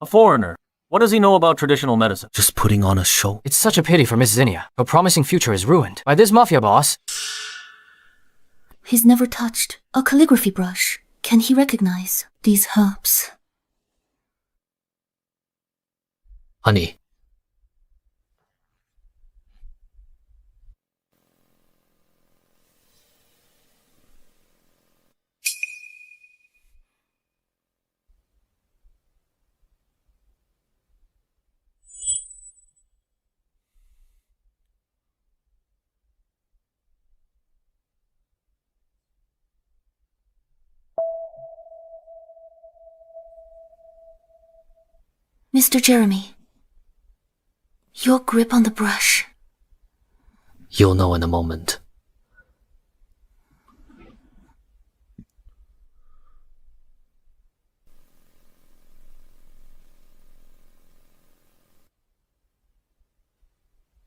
A foreigner. What does he know about traditional medicine? just putting on a show. It's such a pity for Miss Zinnia. Her promising future is ruined by this Mafia boss. He's never touched a calligraphy brush. Can he recognize these herbs? Honey, Mr. Jeremy, your grip on the brush. you'll know in a moment.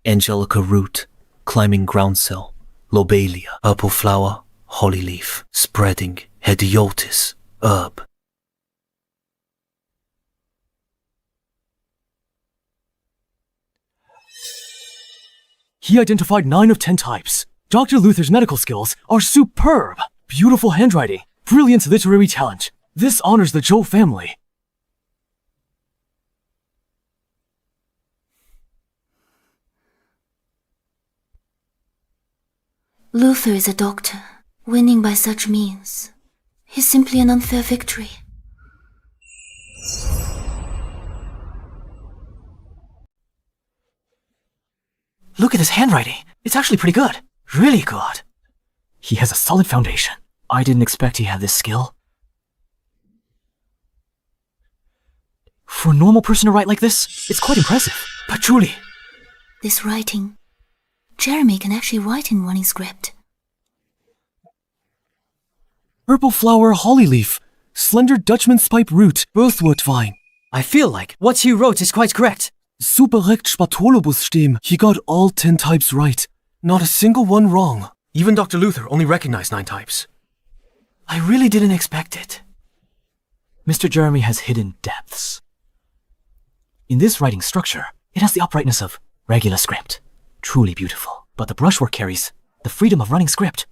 angelica root, climbing groundsel, lobelia, purple flower, holly leaf, spreading, hediotis, herb. He identified 9 of 10 types. Dr. Luther's medical skills are superb. Beautiful handwriting, brilliant literary talent. This honors the Zhou family. Luther is a doctor. Winning by such means is simply an unfair victory. Look at his handwriting. It's actually pretty good. Really good. He has a solid foundation. I didn't expect he had this skill. For a normal person to write like this, it's quite impressive. But truly, This writing, Jeremy can actually write in running script. purple flower holly leaf, slender Dutchman's pipe root, birthwort vine. I feel like what he wrote is quite correct. Superrect Spatolobus stem. He got all 10 types right. Not a single one wrong. Even Dr. Luther only recognized 9 types. I really didn't expect it. Mr. Jeremy has hidden depths. In this writing structure, it has the uprightness of regular script. Truly beautiful. But the brushwork carries the freedom of running script.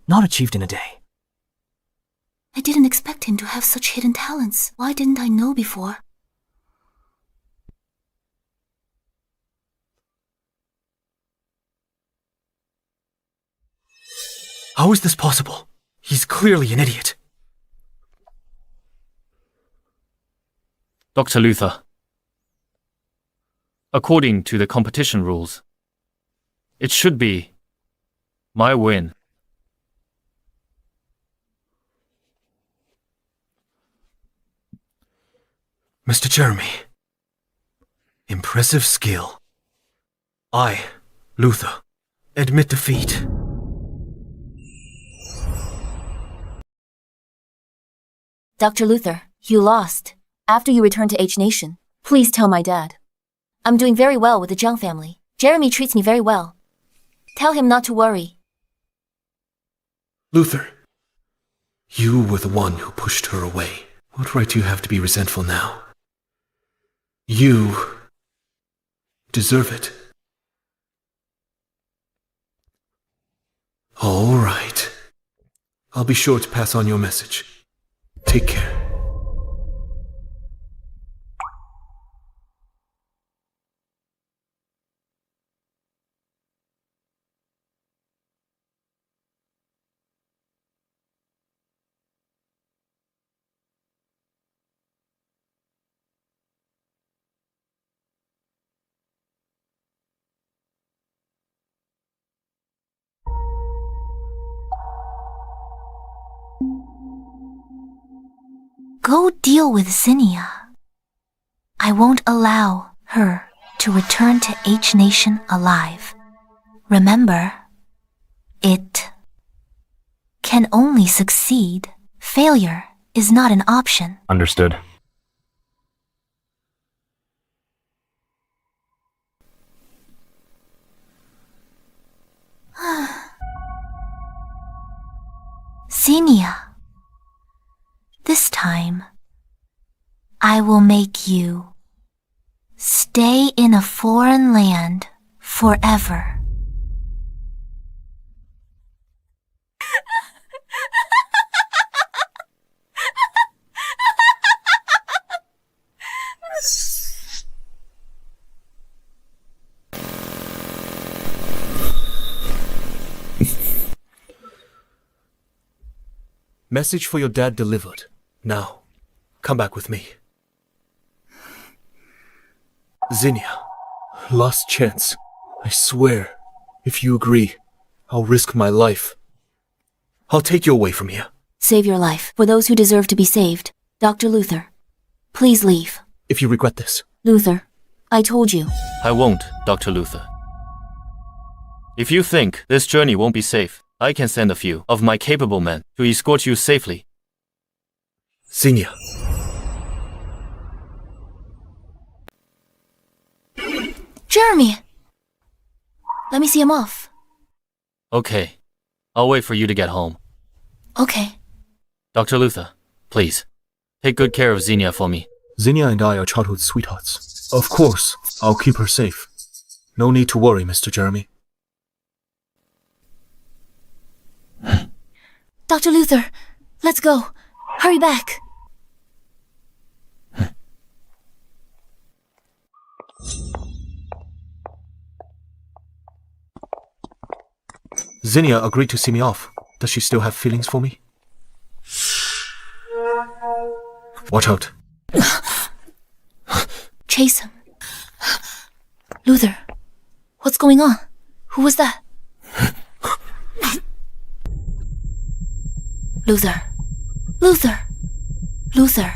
Not achieved in a day. I didn't expect him to have such hidden talents. Why didn't I know before? How is this possible? He's clearly an idiot. Dr. Luther, according to the competition rules, it should be my win. Mr. Jeremy. Impressive skill. I, Luther, admit defeat. Dr. Luther, you lost. After you return to H Nation, please tell my dad. I'm doing very well with the Zhang family. Jeremy treats me very well. Tell him not to worry. Luther, you were the one who pushed her away. What right do you have to be resentful now? You deserve it. All right. I'll be sure to pass on your message. Take care. Go deal with Zinnia. I won't allow her to return to H Nation alive. Remember, it can only succeed. Failure is not an option. Understood. Zinnia, this time, I will make you stay in a foreign land forever. Message for your dad delivered. Now, come back with me. Zinnia, last chance. I swear, if you agree, I'll risk my life. I'll take you away from here. Save your life for those who deserve to be saved. Dr. Luther, please leave. If you regret this. Luther, I told you. I won't, Dr. Luther. If you think this journey won't be safe, I can send a few of my capable men to escort you safely. Zinnia. Jeremy! Let me see him off. Okay. I'll wait for you to get home. Okay. Dr. Luther, please. Take good care of Zinnia for me. Zinnia and I are childhood sweethearts. Of course, I'll keep her safe. No need to worry, Mr. Jeremy. Dr. Luther, let's go. Hurry back. Zinnia agreed to see me off. Does she still have feelings for me? Watch out. Chase him. Luther, what's going on? Who was that? Luther. Luther. Luther.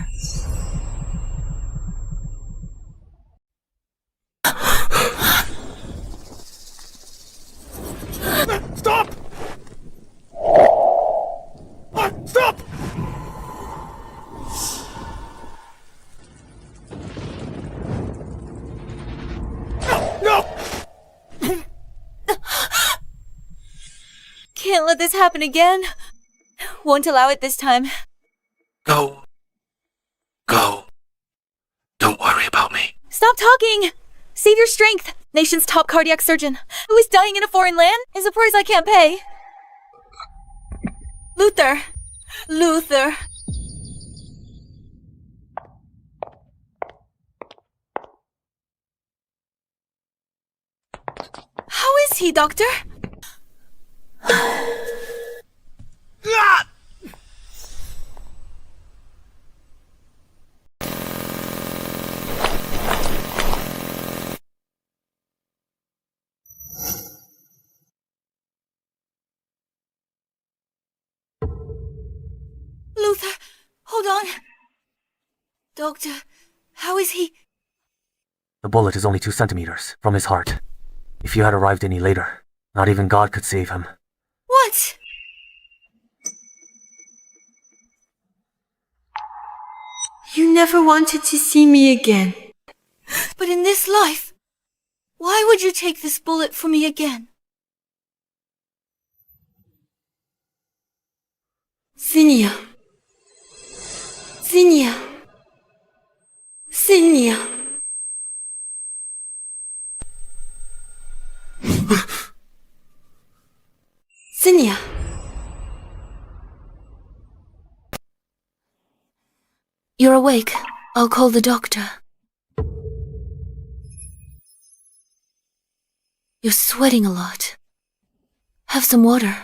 Stop! Stop! No! Can't let this happen again. Won't allow it this time. Go. Go. Don't worry about me. Stop talking! Save your strength! Nation's top cardiac surgeon, who is dying in a foreign land, is a price I can't pay. Luther! Luther! How is he, Doctor? Luther, hold on. Doctor, how is he? The bullet is only 2 centimeters from his heart. If you had arrived any later, not even God could save him. What? You never wanted to see me again. But in this life, why would you take this bullet for me again? Zinnia. Zinnia. Zinnia. Zinnia. You're awake. I'll call the doctor. You're sweating a lot. Have some water.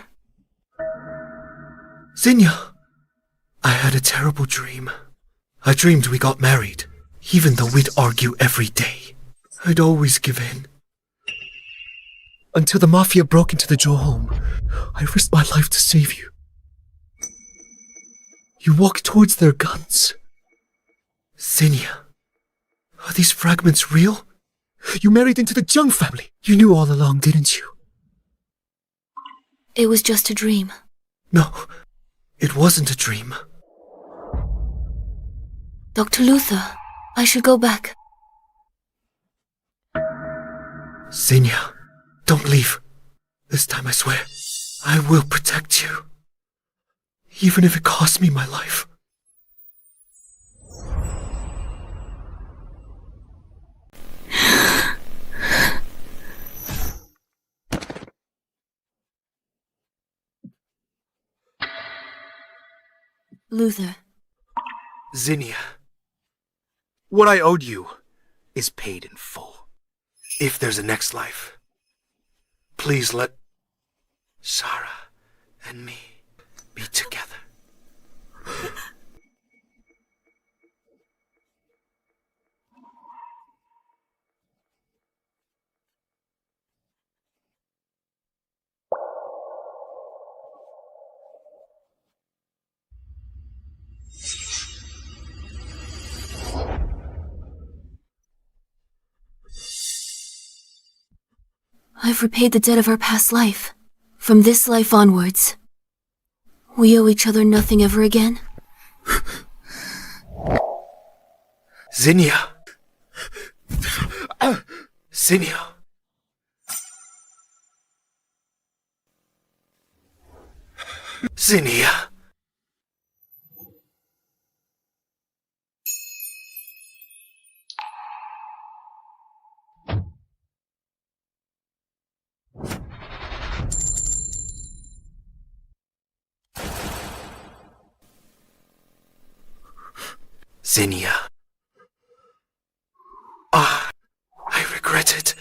Zinnia! I had a terrible dream. I dreamed we got married, even though we'd argue every day. I'd always give in. Until the Mafia broke into the Zhou home, I risked my life to save you. You walked towards their guns. Zinnia, are these fragments real? You married into the Zhou family. You knew all along, didn't you? It was just a dream. No, it wasn't a dream. Dr. Luther, I should go back. Zinnia, don't leave. This time I swear, I will protect you. Even if it costs me my life. Luther. Zinnia, what I owed you is paid in full. If there's a next life, please let Zara and me be together. I've repaid the debt of our past life. From this life onwards, we owe each other nothing ever again. Zinnia! Zinnia! Zinnia. Zinnia. Ah, I regret it.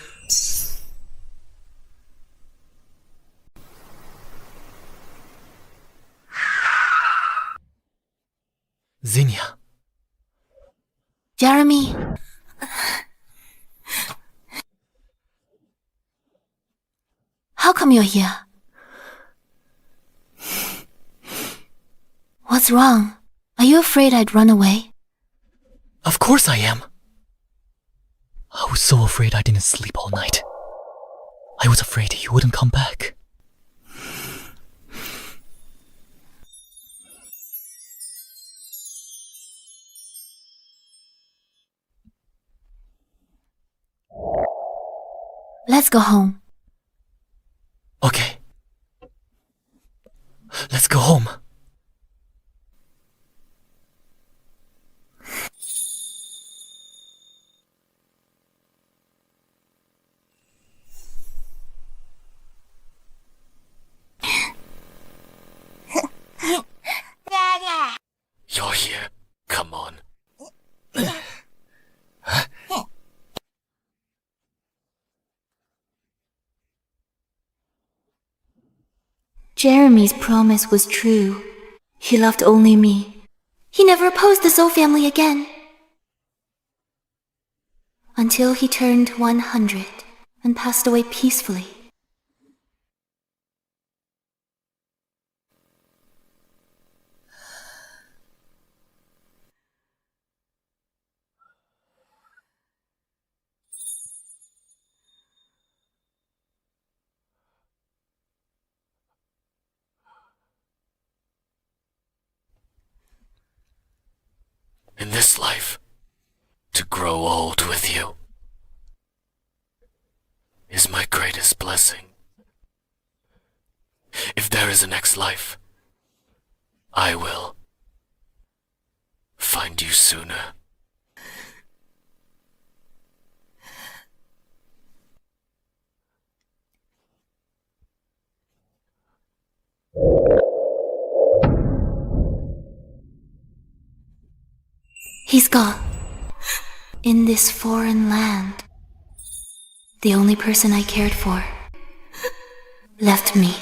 Zinnia. Jeremy. How come you're here? What's wrong? Are you afraid I'd run away? Of course I am. I was so afraid I didn't sleep all night. I was afraid you wouldn't come back. Let's go home. Okay. Let's go home. You're here. Come on. Jeremy's promise was true. He loved only me. He never opposed the Zhou family again. Until he turned 100 and passed away peacefully. In this life, to grow old with you is my greatest blessing. If there is a next life, I will find you sooner. He's gone. In this foreign land, the only person I cared for left me.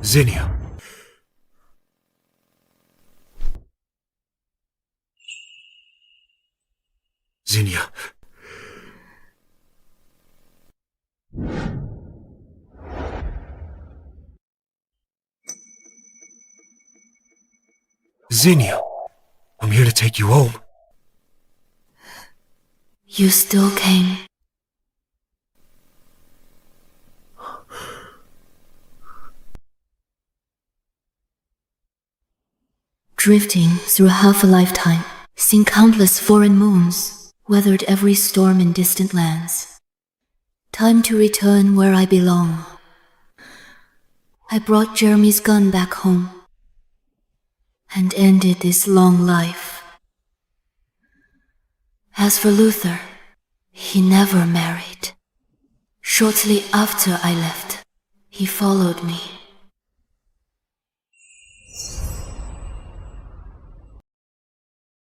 Zinnia. Zinnia. Zinnia. I'm here to take you home. You still came. Drifting through half a lifetime, seen countless foreign moons, weathered every storm in distant lands. Time to return where I belong. I brought Jeremy's gun back home and ended this long life. As for Luther, he never married. Shortly after I left, he followed me.